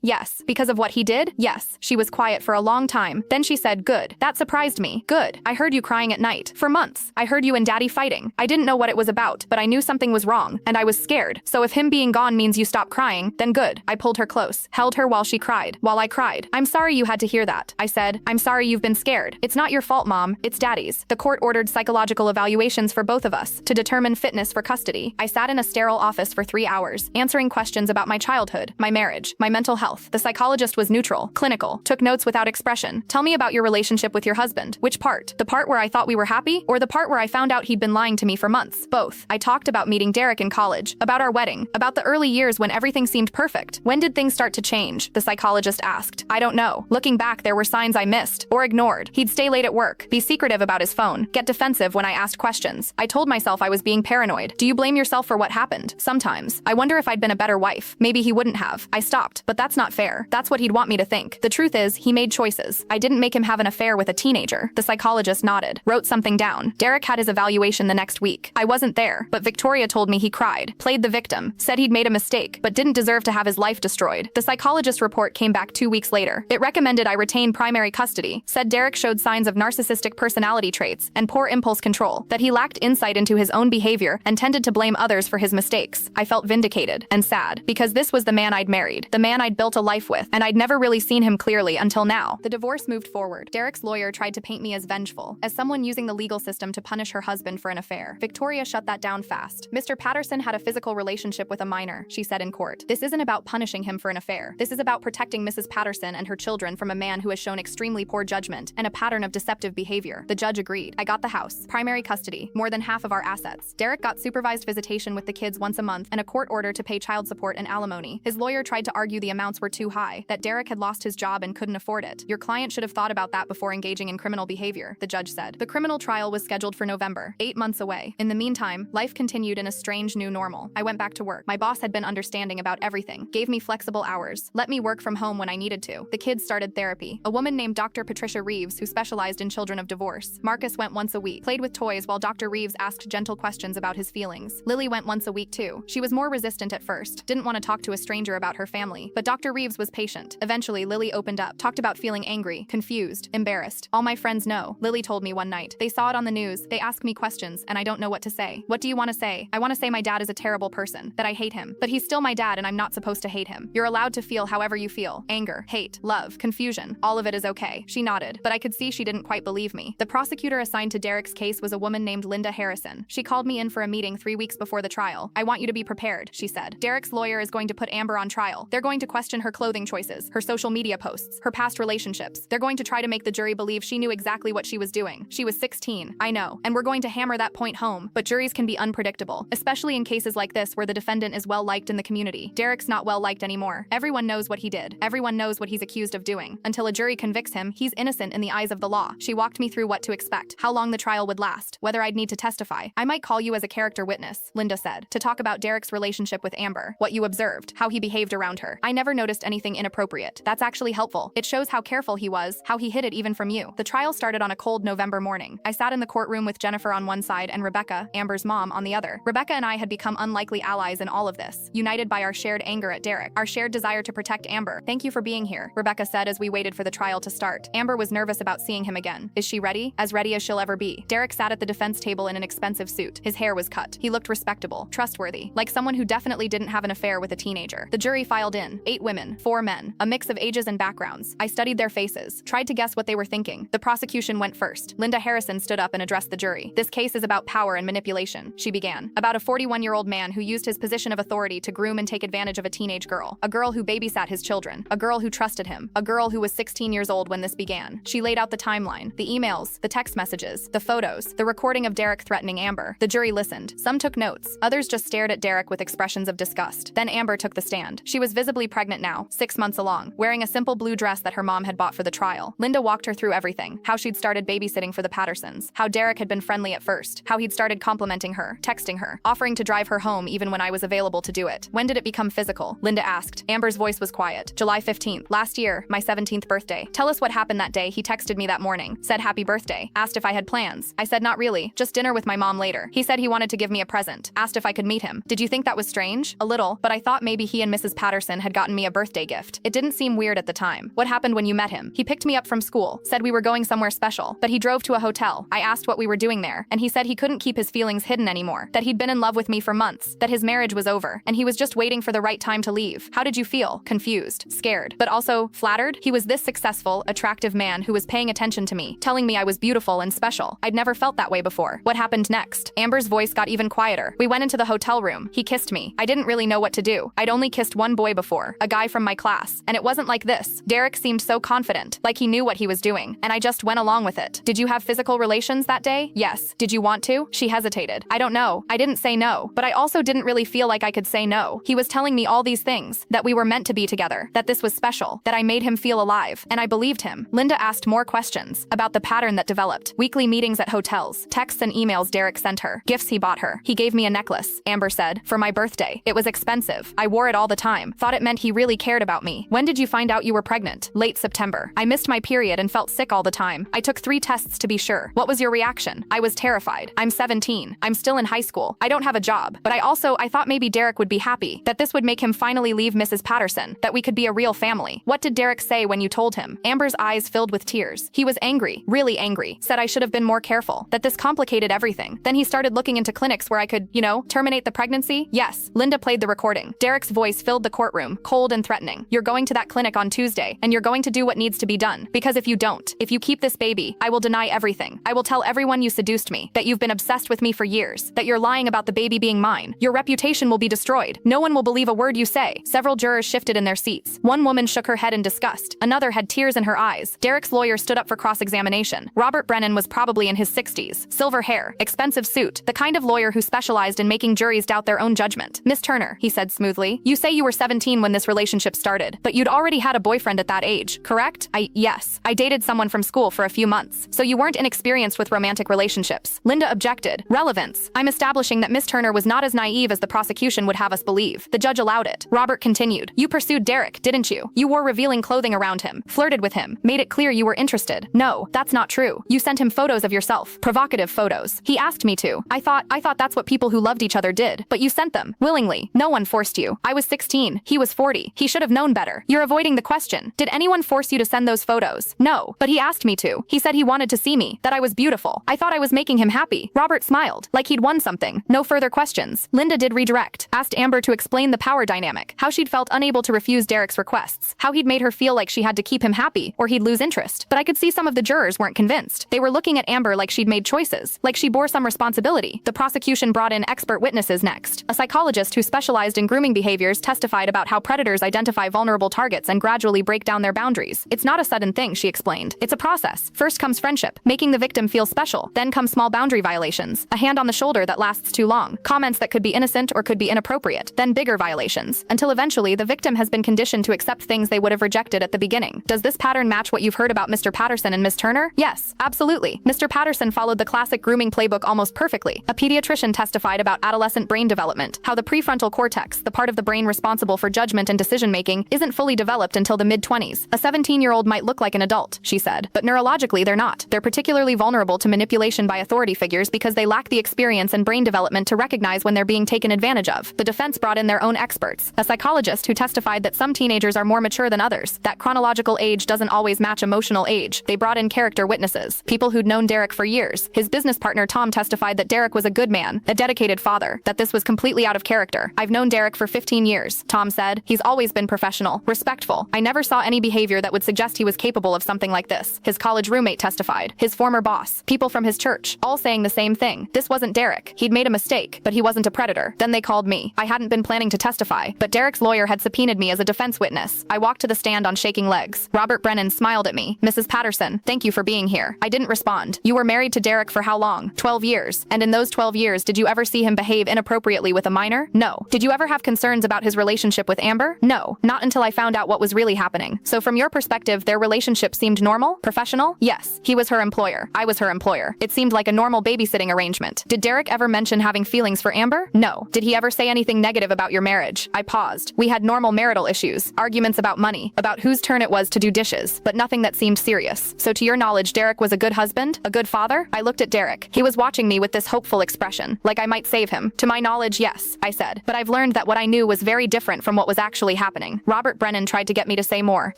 Yes. Because of what he did? Yes. She was quiet for a long time. Then she said, good. That surprised me. Good. I heard you crying at night. For months. I heard you and Daddy fighting. I didn't know what it was about, but I knew something was wrong, and I was scared. So if him being gone means you stop crying, then good. I pulled her close, held her while she cried. While I cried. I'm sorry you had to hear that. I said, I'm sorry you've been scared. It's not your fault, Mom. It's Daddy's. The court ordered psychological evaluations for both of us to determine fitness for custody. I sat in a sterile office for 3 hours, answering questions about my childhood, my marriage, my mental health. The psychologist was neutral, clinical, took notes without expression. Tell me about your relationship with your husband. Which part? The part where I thought we were happy? Or the part where I found out he'd been lying to me for months? Both. I talked about meeting Derek in college, about our wedding, about the early years when everything seemed perfect. When did things start to change? The psychologist asked. I don't know. Looking back, there were signs I missed or ignored. He'd stay late at work, be secretive about his phone, get defensive when I asked questions. I told myself I was being paranoid. Do you blame yourself for what happened? Sometimes. I wonder if I'd been a better wife. Maybe he wouldn't have. I stopped, but that's not fair. That's what he'd want me to think. The truth is, he made choices. I didn't make him have an affair with a teenager. The psychologist nodded, wrote something down. Derek had his evaluation the next week. I wasn't there, but Victoria told me he cried, played the victim, said he'd made a mistake, but didn't deserve to have his life destroyed. The psychologist's report came back 2 weeks later. It recommended I retain primary custody, said Derek showed signs of narcissistic personality traits and poor impulse control, that he lacked insight into his own behavior and tended to blame others for his mistakes. I felt vindicated and sad, because this was the man I'd married, the man I'd built a life with, and I'd never really seen him clearly until now. The divorce moved forward. Derek's lawyer tried to paint me as vengeful, as someone using the legal system to punish her husband for an affair. Victoria shut that down fast. Mr. Patterson had a physical relationship with a minor, she said in court. This isn't about punishing him for an affair. This is about protecting Mrs. Patterson and her children from a man who has shown extremely poor judgment and a pattern of deceptive behavior. The judge agreed. I got the house, primary custody, more than half of our assets. Derek got supervised visitation with the kids once a month and a court order to pay child support and alimony. His lawyer tried to argue the amounts were too high, that Derek had lost his job and couldn't afford it. Your client should have thought about that before engaging in criminal behavior, the judge said. The criminal trial was scheduled for November, 8 months away. In the meantime, life continued in a strange new normal. I went back to work. My boss had been understanding about everything, gave me flexible hours, let me work from home when I needed to. The kids started therapy. A woman named Dr. Patricia Reeves, who specialized in children of divorce. Marcus went once a week, played with toys while Dr. Reeves asked gentle questions about his feelings. Lily went once a week too. She was more resistant at first, didn't want to talk to a stranger about her family, but Dr. Reeves was patient. Eventually, Lily opened up, talked about feeling angry, confused, embarrassed. All my friends know, Lily told me one night. They saw it on the news, they ask me questions, and I don't know what to say. What do you want to say? I want to say my dad is a terrible person, that I hate him, but he's still my dad and I'm not supposed to hate him. You're allowed to feel however you feel. Anger, hate, love, confusion, all of it is okay. She nodded, but I could see she didn't quite believe me. The prosecutor assigned to Derek's case was a woman named Linda Harrison. She called me in for a meeting 3 weeks before the trial. I want you to be prepared, she said. Derek's lawyer is going to put Amber on trial. They're going to question her clothing choices, her social media posts, her past relationships. They're going to try to make the jury believe she knew exactly what she was doing. She was 16, I know, and we're going to hammer that point home, but juries can be unpredictable, especially in cases like this where the defendant is well-liked in the community. Derek's not well-liked anymore. Everyone knows what he did. Everyone knows what he's accused of doing. Until a jury convicts him, he's innocent in the eyes of the law. She walked me through what to expect, how long the trial would last, whether I'd need to testify. I might call you as a character witness, Linda said, to talk about Derek's relationship with Amber, what you observed, how he behaved around her. I never noticed anything inappropriate. That's actually helpful. It shows how careful he was, how he hid it even from you. The trial started on a cold November morning. I sat in the courtroom with Jennifer on one side and Rebecca, Amber's mom, on the other. Rebecca and I had become unlikely allies in all of this, united by our shared anger at Derek, our shared desire to protect Amber. Thank you for being here, Rebecca said as we waited for the trial to start. Amber was nervous about seeing him again. Is she ready? As ready as she'll ever be. Derek sat at the defense table in an expensive suit. His hair was cut. He looked respectable, trustworthy, like someone who definitely didn't have an affair with a teenager. The jury filed in. 8 women, 4 men, a mix of ages and backgrounds. I studied their faces, tried to guess what they were thinking. The prosecution went first. Linda Harrison stood up and addressed the jury. This case is about power and manipulation, she began. About a 41-year-old man who used his position of authority to groom and take advantage of a teenage girl. A girl who babysat his children. A girl who trusted him. A girl who was 16 years old when this began. She laid out the timeline, the emails, the text messages, the photos, the recording of Derek threatening Amber. The jury listened. Some took notes. Others just stared at Derek with expressions of disgust. Then Amber took the stand. She was visibly pregnant now, 6 months along, wearing a simple blue dress that her mom had bought for the trial. Linda walked her through everything. How she'd started babysitting for the Pattersons. How Derek had been friendly at first. How he'd started complimenting her, texting her, offering to drive her home even when I was available to do it. When did it become physical? Linda asked. Amber's voice was quiet. July 15th, last year, my 17th birthday. Tell us what happened that day. He texted me that morning, said happy birthday, asked if I had plans. I said not really, just dinner with my mom later. He said he wanted to give me a present, asked if I could meet him. Did you think that was strange? A little, but I thought maybe he and Mrs. Patterson had gotten me a birthday gift. It didn't seem weird at the time. What happened when you met him? He picked me up from school, said we were going somewhere special, but he drove to a hotel. I asked what we were doing there, and he said he couldn't keep his feelings hidden anymore, that he'd been in love with me for months, that his marriage was over, and he was just waiting for the right time to leave. How did you feel? Confused, scared, but also flattered? He was this successful, attractive man who was paying attention to me, telling me I was beautiful and special. I'd never felt that way before. What happened next? Amber's voice got even quieter. We went into the hotel room. He kissed me. I didn't really know what to do. I'd only kissed one boy before, a guy from my class, and it wasn't like this. Derek seemed so confident, like he knew what he was doing, and I just went along with it. Did you have physical relations that day? Yes. Did you want to? She hesitated. I don't know. I didn't say no, but I also didn't really feel like I could say no. He was telling me all these things, that we were meant to be together, that this was special, that I made him feel alive, and I believed him. Linda asked more questions about the pattern that developed. Weekly meetings at hotels, texts and emails Derek sent her, gifts he bought her. He gave me a necklace, Amber said, for my birthday. It was expensive. I wore it all the time. Thought it meant he really cared about me. When did you find out you were pregnant? Late September. I missed my period and felt sick all the time. I took 3 tests to be sure. What was your reaction? I was terrified. I'm 17. I'm still in high school. I don't have a job. But I thought maybe Derek would be happy, that this would make him finally leave Mrs. Patterson, that we could be a real family. What did Derek say when you told him? Amber's eyes filled with tears. He was angry, really angry, said I should have been more careful, that this complicated everything. Then he started looking into clinics where I could, terminate the pregnancy? Yes. Linda played the recording. Derek's voice filled the courtroom, cold and threatening. You're going to that clinic on Tuesday, and you're going to do what needs to be done. Because if you don't, if you keep this baby, I will deny everything. I will tell everyone you seduced me, that you've been obsessed with me for years, that you're lying about the baby being mine. Your reputation will be destroyed. No one will believe a word you say. Several jurors shifted in their seats. One woman shook her head in disgust. Another had tears in her eyes. Derek's lawyer stood up for cross-examination. Robert Brennan was probably in his 60s. Silver hair, expensive suit, the kind of lawyer who specialized in making juries doubt their own judgment. Miss Turner, he said smoothly, you say you were 17 when this relationship started, but you'd already had a boyfriend at that age, correct? Yes. I dated someone from school for a few months, so you weren't inexperienced with romantic relationships. Linda objected. Relevance. I'm establishing that Miss Turner was not as naive as the prosecution would have us believe. The judge allowed it. Robert continued. You pursued Derek, didn't you? You wore revealing clothing around him, flirted with him, made it clear you were interested. No, that's not true. You sent him photos of yourself, provocative photos. He asked me to. I thought that's what people who loved each other did, but you sent them, willingly. No one forced you. I was 16. He was 40. He should have known better. You're avoiding the question. Did anyone force you to send those photos? No, but he asked me to. He said he wanted to see me, that I was beautiful. I thought I was making him happy. Robert smiled, like he'd won something. No further questions. Linda did redirect, asked Amber to explain the power dynamic, how she'd felt unable to refuse Derek's requests, how he'd made her feel like she had to keep him happy, or he'd lose interest. But I could see some of the jurors weren't convinced. They were looking at Amber like she'd made choices, like she bore some responsibility. The prosecution brought in expert witnesses next. A psychologist who specialized in grooming behaviors testified about how predators identify vulnerable targets and gradually break down their boundaries. It's not a sudden thing, she explained. It's a process. First comes friendship, making the victim feel special. Then come small boundary violations, a hand on the shoulder that lasts too long, comments that could be innocent or could be inappropriate, then bigger violations, until eventually the victim has been conditioned to accept things they would have rejected at the beginning. Does this pattern match what you've heard about Mr. Patterson and Miss Turner? Yes, absolutely. Mr. Patterson followed the classic grooming playbook almost perfectly. A pediatrician testified about adolescent brain development, how the prefrontal cortex, the part of the brain responsible for judgment and decision-making, isn't fully developed until the mid-20s. A 17-year-old might look like an adult, she said, but neurologically they're not. They're particularly vulnerable to manipulation by authority figures because they lack the experience and brain development to recognize when they're being taken advantage of. The defense brought in their own experts, a psychologist who testified that some teenagers are more mature than others, that chronological age doesn't always match emotional age. They brought in character witnesses, people who'd known Derek for years. His business partner Tom testified that Derek was a good man, a dedicated father, that this was completely out of character. I've known Derek for 15 years, Tom said. He's always been professional, respectful. I never saw any behavior that would suggest he was capable of something like this. His college roommate testified, his former boss, people from his church, all saying the same thing. This wasn't Derek. He'd made a mistake, but he wasn't a predator. Then they called me. I hadn't been planning to testify, but Derek's lawyer had subpoenaed me as a defense witness. I walked to the stand on shaking legs. Robert Brennan smiled at me. Mrs. Patterson, thank you for being here. I didn't respond. You were married to Derek for how long? 12 years. And in those 12 years, did you ever see him behave inappropriately with a minor? No. Did you ever have concerns about his relationship with Amber? No. Not until I found out what was really happening. So from your perspective, their relationship seemed normal? Professional? Yes. He was her employer. I was her employer. It seemed like a normal babysitting arrangement. Did Derek ever mention having feelings for Amber? No. Did he ever say anything negative about your marriage? I paused. We had normal marital issues, arguments about money, about whose turn it was to do dishes, but nothing that seemed serious. So to your knowledge, Derek was a good husband? A good father? I looked at Derek. He was watching me with this hopeful expression, like I might save him. To my knowledge, yes, I said. But I've learned that what I knew was very different from what was actually happening. Robert Brennan tried to get me to say more,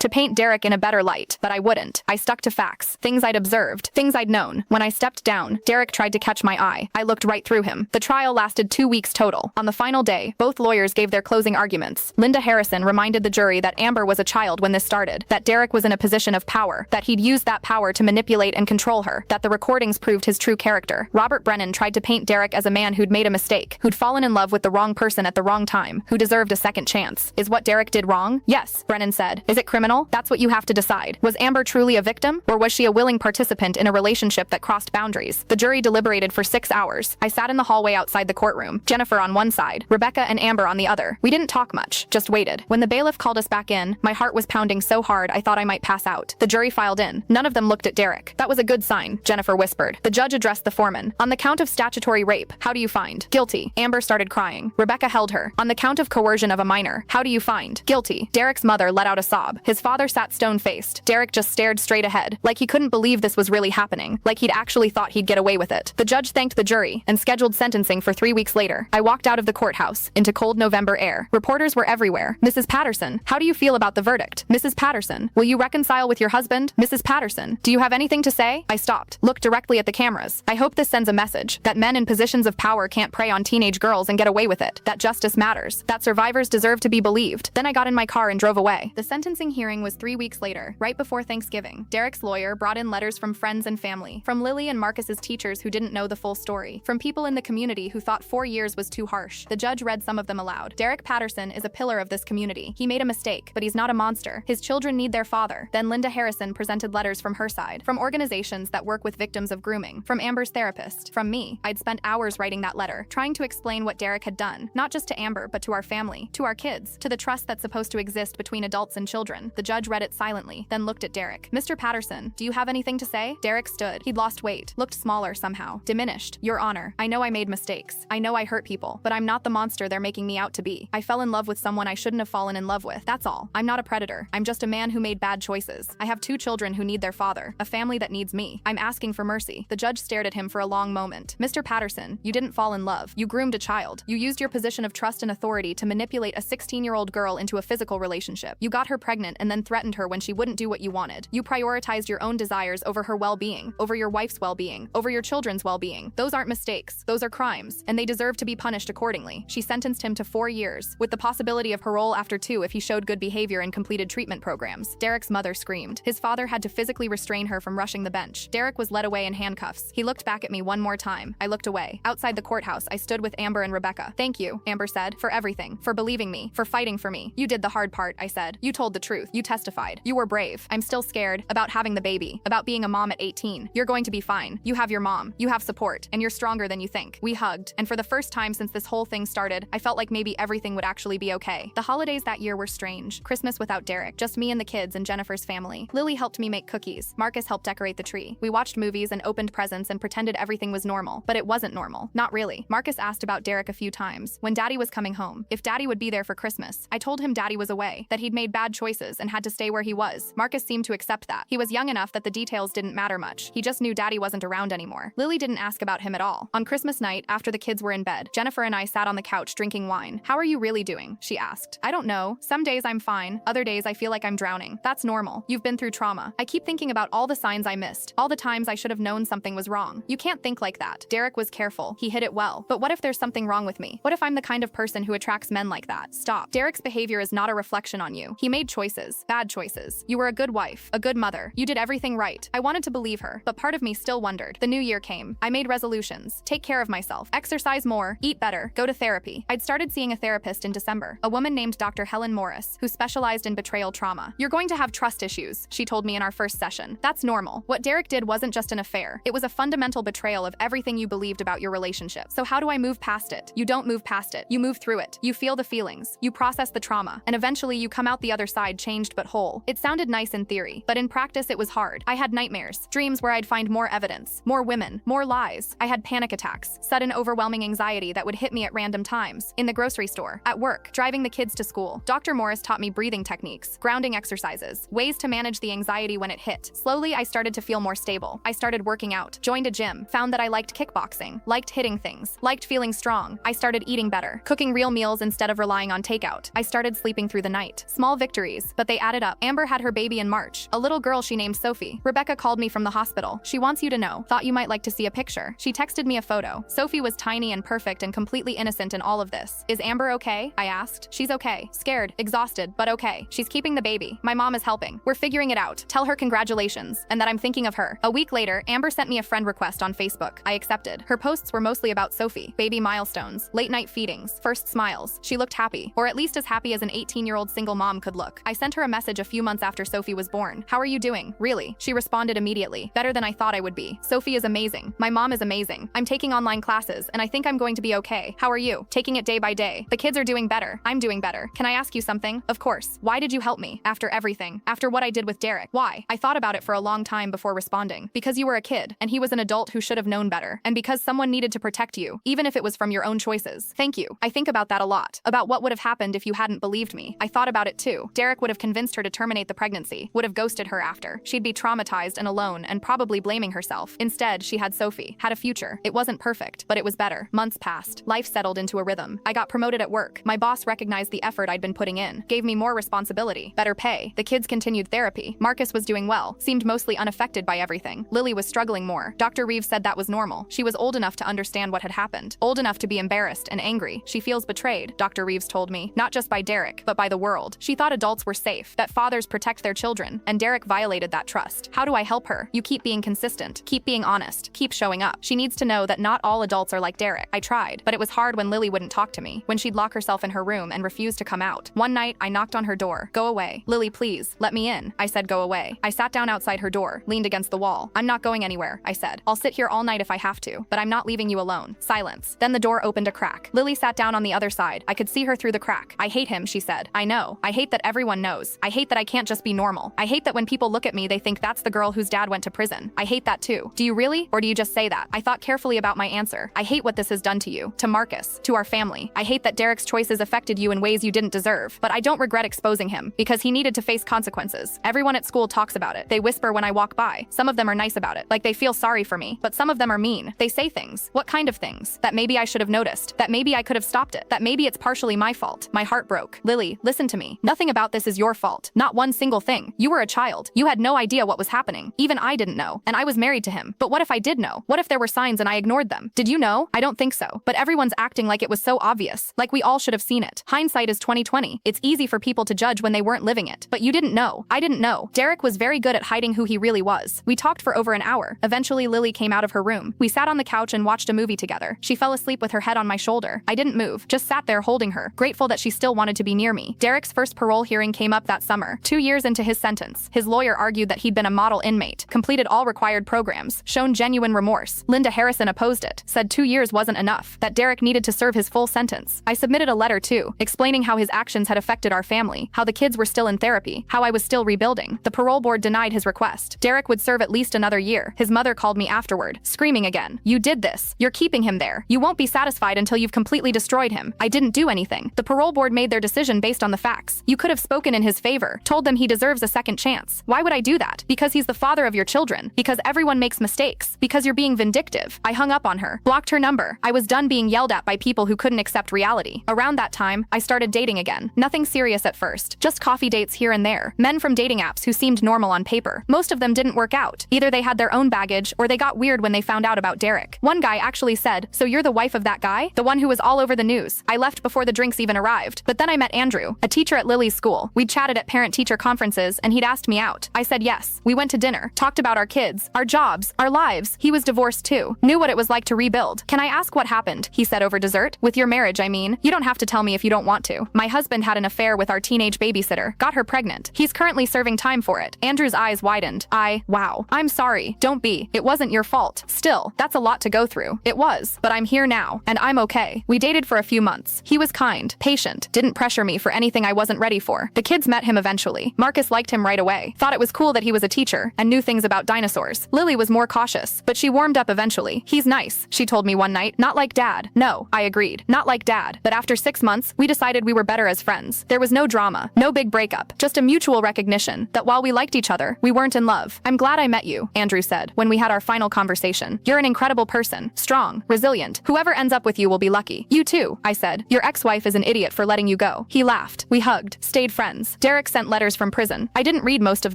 to paint Derek in a better light, but I wouldn't. I stuck to facts, things I'd observed, things I'd known. When I stepped down, Derek tried to catch my eye. I looked right through him. The trial lasted 2 weeks total. On the final day, both lawyers gave their closing arguments. Linda Harrison reminded the jury that Amber was a child when this started, that Derek was in a position of power, that he'd used that power to manipulate and control her, that the recordings proved his true character. Robert Brennan tried to paint Derek as a man who'd made a mistake, who'd fallen in love with the wrong person at the wrong time, who deserved a second chance. Is what Derek did wrong? Yes, Brennan said. Is it criminal? That's what you have to decide. Was Amber truly a victim, or was she a willing participant in a relationship that crossed boundaries? The jury deliberated for 6 hours. I sat in the hallway outside the courtroom, Jennifer on one side, Rebecca and Amber on the other. We didn't talk much, just waited. When the bailiff called us back in, my heart was pounding so hard I thought I might pass out. The jury filed in. None of them looked at Derek. That was a good sign, Jennifer whispered. The judge addressed the foreman. On the count of statutory rape, how do you find? Guilty. Amber started crying. Rebecca held her. On the count of coercion of a minor, how do you find? Guilty. Derek's mother let out a sob. His father sat stone-faced. Derek just stared straight ahead, like he couldn't believe this was really happening, like he'd actually thought he'd get away with it. The judge thanked the jury and scheduled sentencing for 3 weeks later. I walked out of the courthouse into cold November air. Reporters were everywhere. Mrs. Patterson, how do you feel about the verdict? Mrs. Patterson, will you reconcile with your husband? Mrs. Patterson, do you have anything to say? I stopped, looked directly at the cameras. I hope this sends a message that men in positions of power can't prey on teenage girls and get away with it, that justice matters, that survivors deserve to be believed. Then I got in my car and drove away. The sentencing hearing was 3 weeks later, right before Thanksgiving. Derek's lawyer brought in letters from friends and family, from Lily and Marcus's teachers who didn't know the full story, from people in the community who thought 4 years was too harsh. The judge read some of them aloud. Derek Patterson is a pillar of this community. He made a mistake, but he's not a monster. His children need their father. Then Linda Harrison presented letters from her side, from organizations that work with victims of grooming, from Amber's therapist, from me. I'd spent hours writing that letter, trying to explain what Derek had done, not just to Amber, but to our family, to our kids, to the trust that's supposed to exist between adults and children. The judge read it silently, then looked at Derek. Mr. Patterson, do you have anything to say? Derek stood. He'd lost weight, looked smaller somehow, diminished. Your Honor, I know I made mistakes. I know I hurt people, but I'm not the monster they're making me out to be. I fell in love with someone I shouldn't have fallen in love with. That's all. I'm not a predator. I'm just a man who made bad choices. I have 2 children who need their father, a family that needs me. I'm asking for mercy. The judge stared at him for a long moment. Mr. Patterson, you didn't fall in love. You groomed a child. You used your position of trust and authority to manipulate a 16-year-old girl into a physical relationship. You got her pregnant and then threatened her when she wouldn't do what you wanted. You prioritized your own desires over her well-being, over your wife's well-being, over your children's well-being. Those aren't mistakes. Those are crimes, and they deserve to be punished accordingly. She sentenced him to 4 years, with the possibility of parole after 2 if he showed good behavior and completed treatment programs. Derek's mother screamed. His father had to physically restrain her from rushing the bench. Derek was led away in handcuffs. He looked back at me one more time. I looked away. Outside the courthouse, I stood with Amber and Rebecca. Thank you, Amber said, for everything, for believing me, for fighting for me. You did the hard part, I said. You told the truth. You testified. You were brave. I'm still scared about having the baby, about being a mom at 18. You're going to be fine. You have your mom. You have support, and you're stronger than you think. We hugged, and for the first time since this whole thing started, I felt like maybe everything would actually be okay. The holidays that year were strange. Christmas without Derek, just me and the kids and Jennifer's family. Lily helped me make cookies. Marcus helped decorate the tree. We watched movies and opened presents and pretended everything was normal, but it wasn't normal. Not really. Marcus asked about Derek a few times. When Daddy was coming home, if Daddy would be there for Christmas. I told him Daddy was away, that he'd made bad choices and had to stay where he was. Marcus seemed to accept that. He was young enough that the details didn't matter much. He just knew Daddy wasn't around anymore. Lily didn't ask about him at all. On Christmas night, after the kids were in bed, Jennifer and I sat on the couch drinking wine. How are you really doing? She asked. I don't know. Some days I'm fine. Other days I feel like I'm drowning. That's normal. You've been through trauma. I keep thinking about all the signs I missed, all the times I should have known something was wrong. You can't think like that. Derek was careful. He hid it well. But what if there's something wrong with me? What if I'm the kind of person who attracts men like that? Stop. Derek's behavior is not a reflection on you. He made choices. Bad choices. You were a good wife. A good mother. You did everything right. I wanted to believe her, but part of me still wondered. The new year came. I made resolutions. Take care of myself. Exercise more. Eat better. Go to therapy. I'd started seeing a therapist in December. A woman named Dr. Helen Morris, who specialized in betrayal trauma. You're going to have trust issues, she told me in our first session. That's normal. What Derek did wasn't just an affair. It was a fundamental betrayal of everything you believed about your relationship. So how do I move past it? You don't move past it. You move through it. You feel the feelings. You process the trauma. And eventually you come out the other side changed but whole. It sounded nice in theory, but in practice it was hard. I had nightmares, dreams where I'd find more evidence, more women, more lies. I had panic attacks, sudden overwhelming anxiety that would hit me at random times. In the grocery store, at work, driving the kids to school. Dr. Morris taught me breathing techniques, grounding exercises, ways to manage the anxiety when it hit. Slowly, I started to feel more stable. I started working out, joined a gym, found that I liked kickboxing, liked hitting things, liked feeling strong. I started eating better, cooking real meals instead of relying on takeout. I started sleeping through the night. Small victories, but they added up. Amber had her baby in March, a little girl she named Sophie. Rebecca called me from the hospital. She wants you to know. Thought you might like to see a picture. She texted me a photo. Sophie was tiny and perfect and completely innocent in all of this. Is Amber okay? I asked. She's okay. Scared, exhausted, but okay. She's keeping the baby. My mom is helping. We're figuring it out. Tell her congratulations, and that I'm thinking of her. A week later, Amber sent me a friend request on Facebook. I accepted. Her posts were mostly about Sophie, baby milestones, late night feedings, first smiles. She looked happy, or at least as happy as an 18-year-old single mom could look. I sent her a message a few months after Sophie was born. How are you doing? Really? She responded immediately. Better than I thought I would be. Sophie is amazing. My mom is amazing. I'm taking online classes, and I think I'm going to be okay. How are you? Taking it day by day. The kids are doing better. I'm doing better. Can I ask you something? Of course. Why did you help me? After everything. After what I did with Derek. Why? I thought about it for a long time before responding. Because you were a kid, and he was an adult who should have known better. And because someone needed to protect you, even if it was from your own choices. Thank you. I think about that a lot. About what would have happened if you hadn't believed me. I thought about it too. Derek would have convinced her to terminate the pregnancy, would have ghosted her after. She'd be traumatized and alone and probably blaming herself. Instead, she had Sophie, had a future. It wasn't perfect, but it was better. Months passed. Life settled into a rhythm. I got promoted at work. My boss recognized the effort I'd been putting in, gave me more responsibility, better pay. The kids continued therapy. Marcus was doing well, seemed mostly unaffected by everything. Lily was struggling more. Dr. Reeves said that was normal. She was old enough to understand what had happened, old enough to be embarrassed and angry. She feels betrayed, Dr. Reeves told me, not just by Derek, but by the world. She thought adults were safe, that fathers protect their children, and Derek violated that trust. How do I help her? You keep being consistent, keep being honest, keep showing up. She needs to know that not all adults are like Derek. I tried, but it was hard when Lily wouldn't talk to me, when she'd lock herself in her room and refuse to come out. One night, I knocked on her door. Go away. Lily, please, let me in. I said go away. I sat down outside her door, leaned against the wall. I'm not going anywhere, I said. I'll sit here all night if I have to, but I'm not leaving you alone. Silence. Then the door opened a crack. Lily sat down on the other side. I could see her through the crack. I hate him, she said. I know. I hate that everyone knows. I hate that I can't just be normal. I hate that when people look at me, they think that's the girl whose dad went to prison. I hate that too. Do you really? Or do you just say that? I thought carefully about my answer. I hate what this has done to you, to Marcus, to our family. I hate that Derek's choices affected you in ways you didn't deserve, but I don't regret exposing him, because he needed to face consequences. Everyone at school talks about it. They whisper when I walk by. Some of them are nice about it, like they feel sorry for me, but some of them are mean. They say things. What kind of things? That maybe I should have noticed, that maybe I could have stopped it, that maybe it's partially my fault. My heart broke. Lily, listen to me. Nothing about this is your fault. Not one single thing. You were a child. You had no idea what was happening. Even I didn't know, and I was married to him. But what if I did know? What if there were signs and I ignored them? Did you know? I don't think so. But everyone's acting like it was so obvious, like we all should have seen it. Hindsight is 20/20. It's easy for people to judge when they weren't living it. But you didn't know. I didn't know. Derek was very good at hiding who he really was. We talked for over an hour. Eventually, Lily came out of her room. We sat on the couch and watched a movie together. She fell asleep with her head on my shoulder. I didn't move, just sat there holding her, grateful that she still wanted to be near me. Derek's first parole hearing came up that summer. 2 years into his sentence, his lawyer argued that he'd been a model inmate, completed all required programs, shown genuine remorse. Linda Harrison opposed it, said 2 years wasn't enough, that Derek needed to serve his full sentence. I submitted a letter too, explaining how his actions had affected our family, how the kids were still in therapy, how I was still rebuilding. The parole board denied his request. Derek would serve at least another year. His mother called me afterward, screaming again. You did this. You're keeping him there. You won't be satisfied until you've completely destroyed him. I didn't do anything. The parole board made their decision based on the facts. You could have spoken in his favor, told them he deserves a second chance. Why would I do that? Because he's the father of your children. Because everyone makes mistakes. Because you're being vindictive. I hung up on her, blocked her number. I was done being yelled at by people who couldn't accept reality. Around that time, I started dating again. Nothing serious at first, just coffee dates here and there. Men from dating apps who seemed normal on paper. Most of them didn't work out. Either they had their own baggage, or they got weird when they found out about Derek. One guy actually said, "So you're the wife of that guy? The one who was all over the news." I left before the drinks even arrived. But then I met Andrew, a teacher at Lily's school. We'd chatted at parent-teacher conferences, and he'd asked me out. I said yes. We went to dinner, talked about our kids, our jobs, our lives. He was divorced too. Knew what it was like to rebuild. "Can I ask what happened?" he said over dessert. "With your marriage, I mean. You don't have to tell me if you don't want to. My husband had an affair with our teenage babysitter, got her pregnant. He's currently serving time for it." Andrew's eyes widened. Wow. I'm sorry. Don't be. It wasn't your fault. Still, that's a lot to go through. It was. But I'm here now, and I'm okay. We dated for a few months. He was kind, patient, didn't pressure me for anything I wasn't ready for. The kids met him eventually. Marcus liked him right away. Thought it was cool that he was a teacher, and knew things about dinosaurs. Lily was more cautious, but she warmed up eventually. "He's nice," she told me one night. "Not like Dad." No, I agreed. Not like Dad. But after 6 months, we decided we were better as friends. There was no drama, no big breakup, just a mutual recognition that while we liked each other, we weren't in love. "I'm glad I met you," Andrew said when we had our final conversation. "You're an incredible person. Strong, resilient, said. Whoever ends up with you will be lucky. You too, I said. Your ex-wife is an idiot for letting you go. He laughed. We hugged. Stayed friends. Derek sent letters from prison. I didn't read most of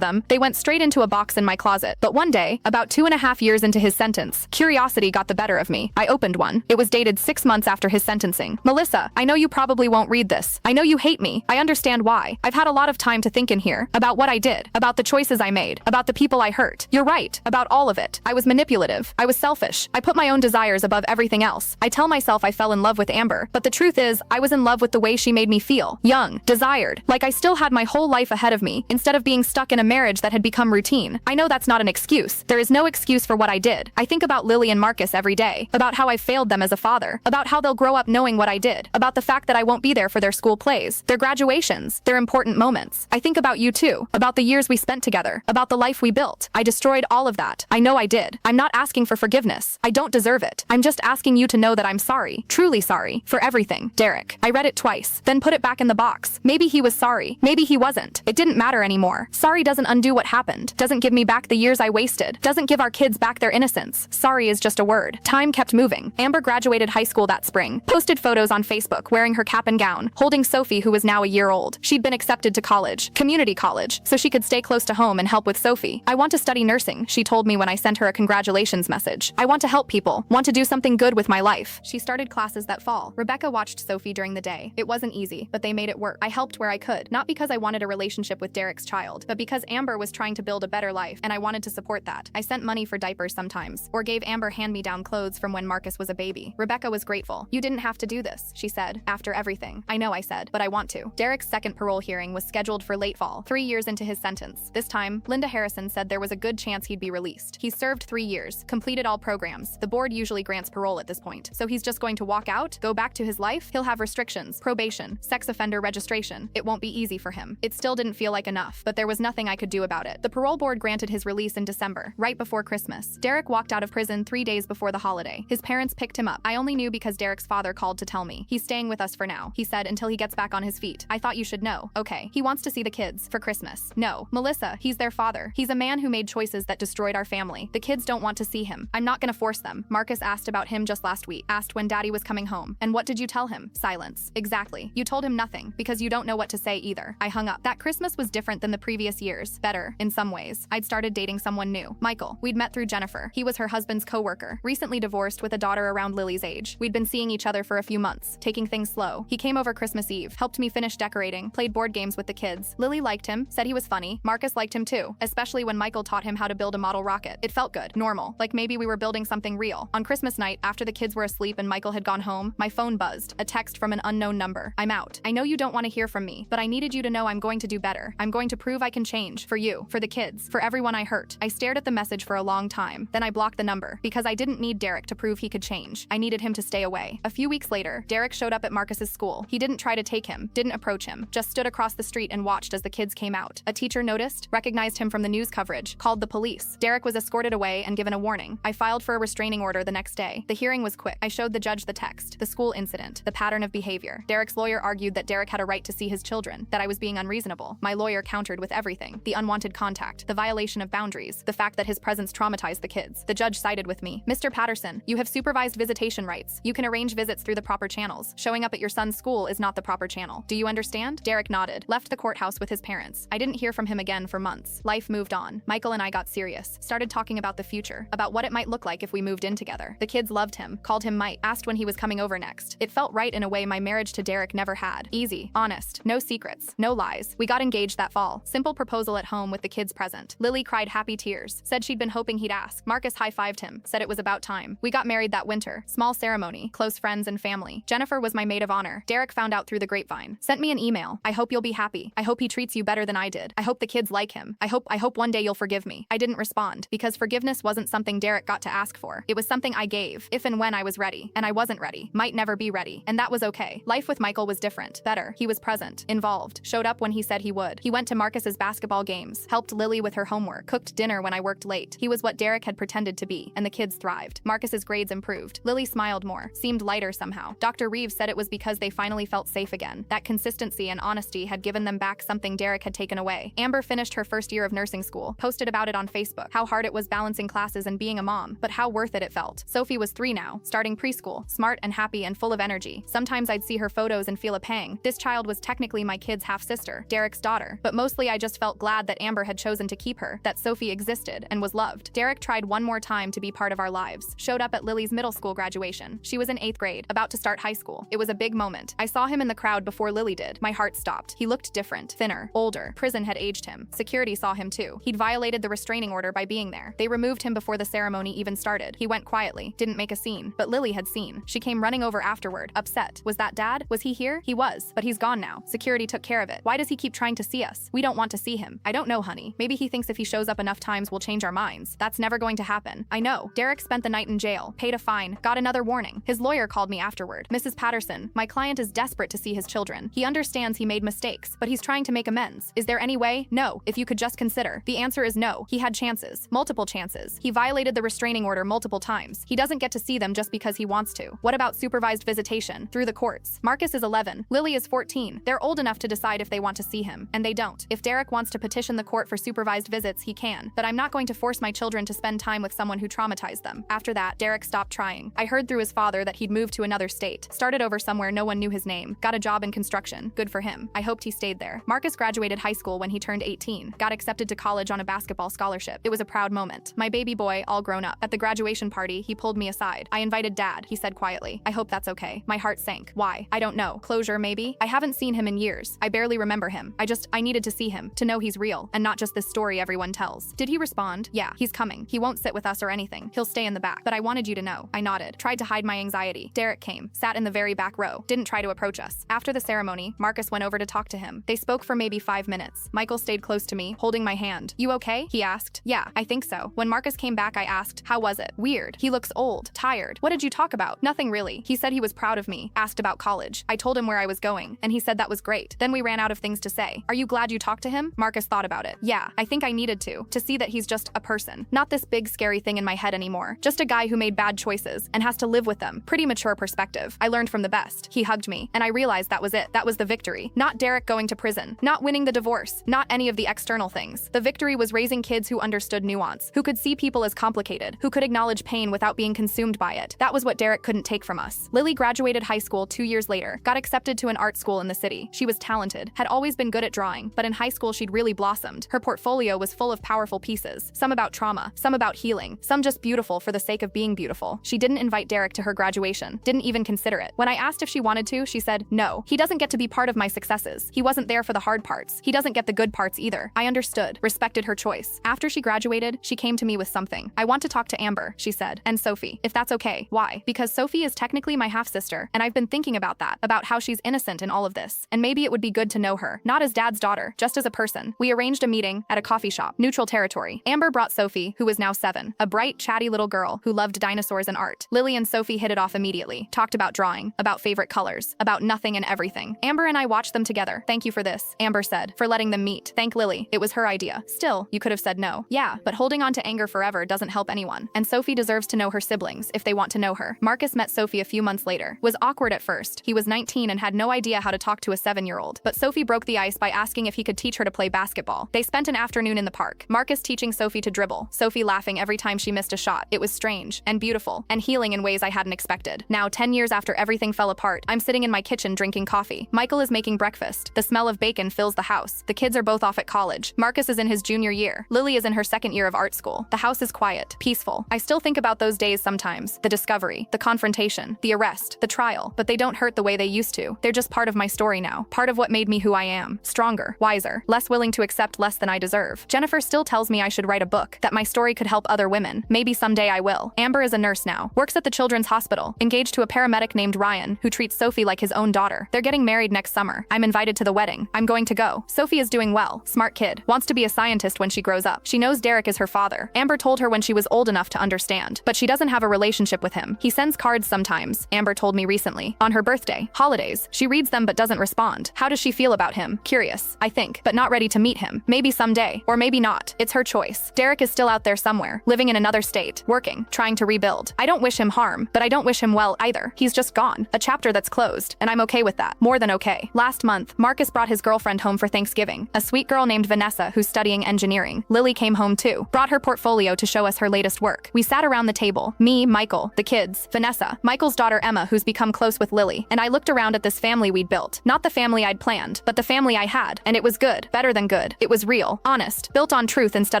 them. They went straight into a box in my closet. But one day, about 2.5 years into his sentence, curiosity got the better of me. I opened one. It was dated 6 months after his sentencing. Melissa, I know you probably won't read this. I know you hate me. I understand why. I've had a lot of time to think in here. About what I did. About the choices I made. About the people I hurt. You're right. About all of it. I was manipulative. I was selfish. I put my own desires above everything else. I tell myself I fell in love with Amber, but the truth is, I was in love with the way she made me feel. Young. Desired. Like I still had my whole life ahead of me, instead of being stuck in a marriage that had become routine. I know that's not an excuse. There is no excuse for what I did. I think about Lily and Marcus every day. About how I failed them as a father. About how they'll grow up knowing what I did. About the fact that I won't be there for their school plays, their graduations, their important moments. I think about you too. About the years we spent together. About the life we built. I destroyed all of that. I know I did. I'm not asking for forgiveness. I don't deserve it. I'm just asking you to know that I'm sorry. Truly sorry. For everything. Derek. I read it twice. Then put it back in the box. Maybe he was sorry. Maybe he wasn't. It didn't matter anymore. Sorry doesn't undo what happened. Doesn't give me back the years I wasted. Doesn't give our kids back their innocence. Sorry is just a word. Time kept moving. Amber graduated high school that spring. Posted photos on Facebook wearing her cap and gown, holding Sophie, who was now a year old. She'd been accepted to college, community college, so she could stay close to home and help with Sophie. I want to study nursing, she told me when I sent her a congratulations message. I want to help people, want to do something good with my life. She started classes that fall. Rebecca watched Sophie during the day. It wasn't easy, but they made it work. I helped where I could, not because I wanted a relationship with Derek's child, but because Amber was trying to build a better life, and I wanted to support that. I sent money for diapers sometimes, or gave Amber hand-me-down clothes from when Marcus was a baby. Rebecca was grateful. You didn't have to do this, she said, after everything. I know, I said, but I want to. Derek's second parole hearing was scheduled for late fall, 3 years into his sentence. This time, Linda Harrison said there was a good chance he'd be released. He served 3 years, completed all programs. The board usually grants parole at this point. So he's just going to walk out, go back to his life? He'll have restrictions, probation, sex offender registration. It won't be easy for him. It still didn't feel like enough, but there was nothing I could do about it. The parole board granted his release in December, right before Christmas. Derek walked out of prison 3 days before the holiday. His parents picked him up. I only knew because Derek's father called to tell me. He's staying with us for now, he said, until he gets back on his feet. I thought you should know. Okay. He wants to see the kids for Christmas. No. Melissa, he's their father. He's a man who made choices that destroyed our family. The kids don't want to see him. I'm not gonna force them. Marcus asked about him just last week. Asked when daddy was coming home. And what did you tell him? Silence. Exactly. You told him nothing, because you don't know what to say either. I hung up. That Christmas was different than the previous years. Better, in some ways. I'd started dating someone new. Michael. We'd met through Jennifer. He was her husband's co-worker. Recently divorced with a daughter around Lily's age. We'd been seeing each other for a few months, taking things slow. He came over Christmas Eve, helped me finish decorating, played board games with the kids. Lily liked him, said he was funny. Marcus liked him too, especially when Michael taught him how to build a model rocket. It felt good, normal, like maybe we were building something real. On Christmas night, after the kids were asleep and Michael had gone home, my phone buzzed, a text from an unknown number. I'm out. I know you don't want to hear from me, but I needed you to know I'm going to do better. I'm going to prove I can change. For you, for the kids, for everyone I hurt. I stared at the message for a long time. Then I blocked the number, because I didn't need Derek to prove he could change. I needed him to stay away. A few weeks later, Derek showed up at Marcus's school. He didn't try to take him, didn't approach him, just stood across the street and watched as the kids came out. A teacher noticed, recognized him from the news coverage, called the police. Derek was escorted away and given a warning. I filed for a restraining order the next day. The hearing was quick. I showed the judge the text, the school incident, the pattern of behavior. Derek's lawyer argued that Derek had a right to see his children, that I was being unreasonable. My lawyer countered with everything: the unwanted contact, the violation of boundaries, the fact that his presence traumatized the kids. The judge sided with me. Mr. Patterson, you have supervised visitation rights. You can arrange visits through the proper channels. Showing up at your son's school is not the proper channel. Do you understand? Derek nodded, left the courthouse with his parents. I didn't hear from him again for months. Life moved on. Michael and I got serious, started talking about the future, about what it might look like if we moved in together. The kids loved him, called him Mike, asked when he was coming over next. It felt right in a way my marriage to Derek never had. Easy, honest, no secrets, no lies. We got engaged that fall. Simple proposal at home with the kids present. Lily cried happy tears, said she'd been hoping he'd ask. Marcus high-fived him, said it was about time. We got married that winter. Small ceremony, close friends and family. Jennifer was my maid of honor. Derek found out through the grapevine. Sent me an email. I hope you'll be happy. I hope he treats you better than I did. I hope the kids like him. I hope one day you'll forgive me. I didn't respond, because forgiveness wasn't something Derek got to ask for. It was something I gave, if and when I was ready. And I wasn't ready. Might never be ready. And that was okay. Life with Michael was different. Better. He was present. Involved. Showed up when he said he would. He went to Marcus's basketball games. Helped Lily with her homework. Cooked dinner when I worked late. He was what Derek had pretended to be. And the kids thrived. Marcus's grades improved. Lily smiled more. Seemed lighter somehow. Dr. Reeves said it was because they finally felt safe again. That consistency and honesty had given them back something Derek had taken away. Amber finished her first year of nursing school. Posted about it on Facebook. How hard it was balancing classes and being a mom. But how worth it felt. Sophie was 3 now. now, starting preschool, smart and happy and full of energy. Sometimes I'd see her photos and feel a pang. This child was technically my kid's half-sister, Derek's daughter, but mostly I just felt glad that Amber had chosen to keep her, that Sophie existed and was loved. Derek tried one more time to be part of our lives, showed up at Lily's middle school graduation. She was in 8th grade, about to start high school. It was a big moment. I saw him in the crowd before Lily did. My heart stopped. He looked different, thinner, older. Prison had aged him. Security saw him too. He'd violated the restraining order by being there. They removed him before the ceremony even started. He went quietly, didn't make a scene, but Lily had seen. She came running over afterward, upset. Was that Dad? Was he here? He was, but he's gone now. Security took care of it. Why does he keep trying to see us? We don't want to see him. I don't know, honey. Maybe he thinks if he shows up enough times we'll change our minds. That's never going to happen. I know. Derek spent the night in jail, paid a fine, got another warning. His lawyer called me afterward. Mrs. Patterson, my client is desperate to see his children. He understands he made mistakes, but he's trying to make amends. Is there any way? No. If you could just consider. The answer is no. He had chances. Multiple chances. He violated the restraining order multiple times. He doesn't get to see them just because he wants to. What about supervised visitation? Through the courts. Marcus is 11. Lily is 14. They're old enough to decide if they want to see him, and they don't. If Derek wants to petition the court for supervised visits, he can, but I'm not going to force my children to spend time with someone who traumatized them. After that, Derek stopped trying. I heard through his father that he'd moved to another state, started over somewhere no one knew his name, got a job in construction. Good for him. I hoped he stayed there. Marcus graduated high school when he turned 18, got accepted to college on a basketball scholarship. It was a proud moment. My baby boy, all grown up. At the graduation party, he pulled me aside. I invited Dad, he said quietly. I hope that's okay. My heart sank. Why? I don't know. Closure, maybe? I haven't seen him in years. I barely remember him. I needed to see him, to know he's real, and not just this story everyone tells. Did he respond? Yeah, he's coming. He won't sit with us or anything. He'll stay in the back. But I wanted you to know. I nodded. Tried to hide my anxiety. Derek came, sat in the very back row, didn't try to approach us. After the ceremony, Marcus went over to talk to him. They spoke for maybe 5 minutes. Michael stayed close to me, holding my hand. You okay? He asked. Yeah, I think so. When Marcus came back, I asked, how was it? Weird. He looks old, tired. What did you talk about? Nothing really. He said he was proud of me, asked about college. I told him where I was going, and he said that was great. Then we ran out of things to say. Are you glad you talked to him? Marcus thought about it. Yeah, I think I needed to see that he's just a person. Not this big scary thing in my head anymore. Just a guy who made bad choices and has to live with them. Pretty mature perspective. I learned from the best. He hugged me, and I realized that was it. That was the victory. Not Derek going to prison. Not winning the divorce. Not any of the external things. The victory was raising kids who understood nuance, who could see people as complicated, who could acknowledge pain without being consumed by it. That was what Derek couldn't take from us. Lily graduated high school 2 years later, got accepted to an art school in the city. She was talented, had always been good at drawing, but in high school she'd really blossomed. Her portfolio was full of powerful pieces, some about trauma, some about healing, some just beautiful for the sake of being beautiful. She didn't invite Derek to her graduation, didn't even consider it. When I asked if she wanted to, she said, no, he doesn't get to be part of my successes. He wasn't there for the hard parts. He doesn't get the good parts either. I understood, respected her choice. After she graduated, she came to me with something. I want to talk to Amber, she said, and Sophie, if that's okay. Why? Because Sophie is technically my half-sister, and I've been thinking about that, about how she's innocent in all of this, and maybe it would be good to know her, not as Dad's daughter, just as a person. We arranged a meeting at a coffee shop, neutral territory. Amber brought Sophie, who was now 7, a bright, chatty little girl who loved dinosaurs and art. Lily and Sophie hit it off immediately, talked about drawing, about favorite colors, about nothing and everything. Amber and I watched them together. Thank you for this, Amber said, for letting them meet. Thank Lily. It was her idea. Still, you could have said no. Yeah, but holding on to anger forever doesn't help anyone, and Sophie deserves to know her siblings if they want to know her. Marcus met Sophie a few months later. Was awkward at first. He was 19 and had no idea how to talk to a 7-year-old, but Sophie broke the ice by asking if he could teach her to play basketball. They spent an afternoon in the park. Marcus teaching Sophie to dribble, Sophie laughing every time she missed a shot. It was strange and beautiful and healing in ways I hadn't expected. Now, 10 years after everything fell apart, I'm sitting in my kitchen drinking coffee. Michael is making breakfast. The smell of bacon fills the house. The kids are both off at college. Marcus is in his junior year. Lily is in her 2nd year of art school. The house is quiet, peaceful. I still think about those days sometimes. The discovery, the confrontation, the arrest, the trial, but they don't hurt the way they used to. They're just part of my story now. Part of what made me who I am. Stronger, wiser, less willing to accept less than I deserve. Jennifer still tells me I should write a book, that my story could help other women. Maybe someday I will. Amber is a nurse now, works at the children's hospital, engaged to a paramedic named Ryan, who treats Sophie like his own daughter. They're getting married next summer. I'm invited to the wedding. I'm going to go. Sophie is doing well. Smart kid. Wants to be a scientist when she grows up. She knows Derek is her father. Amber told her when she was old enough to understand, but she doesn't have a relationship with him. He sends cards sometimes, Amber told me recently. On her birthday, holidays. She reads them but doesn't respond. How does she feel about him? Curious, I think, but not ready to meet him. Maybe someday, or maybe not. It's her choice. Derek is still out there somewhere, living in another state, working, trying to rebuild. I don't wish him harm, but I don't wish him well either. He's just gone. A chapter that's closed, and I'm okay with that. More than okay. Last month, Marcus brought his girlfriend home for Thanksgiving, a sweet girl named Vanessa who's studying engineering. Lily came home too, brought her portfolio to show us her latest work. We sat around the table, me, Michael, Michael, the kids, Vanessa, Michael's daughter Emma, who's become close with Lily, and I looked around at this family we'd built. Not the family I'd planned, but the family I had, and it was good, better than good. It was real, honest, built on truth instead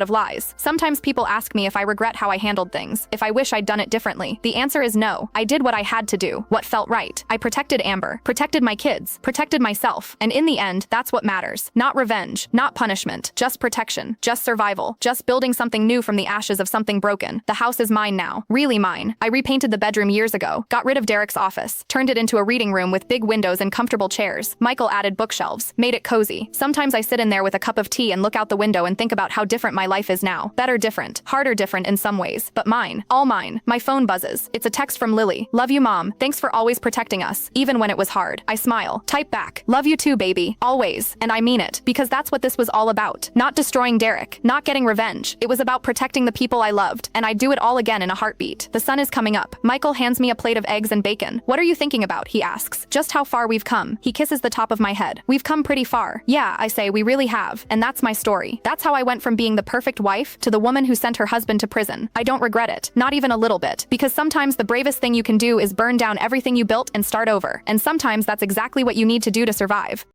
of lies. Sometimes people ask me if I regret how I handled things, if I wish I'd done it differently. The answer is no. I did what I had to do, what felt right. I protected Amber, protected my kids, protected myself, and in the end, that's what matters. Not revenge, not punishment, just protection, just survival, just building something new from the ashes of something broken. The house is mine now, really mine. I repainted the bedroom years ago, got rid of Derek's office, turned it into a reading room with big windows and comfortable chairs. Michael added bookshelves, made it cozy. Sometimes I sit in there with a cup of tea and look out the window and think about how different my life is now. Better different, harder different in some ways, but mine, all mine. My phone buzzes. It's a text from Lily. Love you, Mom. Thanks for always protecting us, even when it was hard. I smile, type back. Love you too, baby. Always. And I mean it, because that's what this was all about. Not destroying Derek, not getting revenge. It was about protecting the people I loved, and I'd do it all again in a heartbeat. The sun is coming up. Michael hands me a plate of eggs and bacon. What are you thinking about? He asks. Just how far we've come. He kisses the top of my head. We've come pretty far. Yeah, I say, we really have. And that's my story. That's how I went from being the perfect wife to the woman who sent her husband to prison. I don't regret it. Not even a little bit. Because sometimes the bravest thing you can do is burn down everything you built and start over. And sometimes that's exactly what you need to do to survive.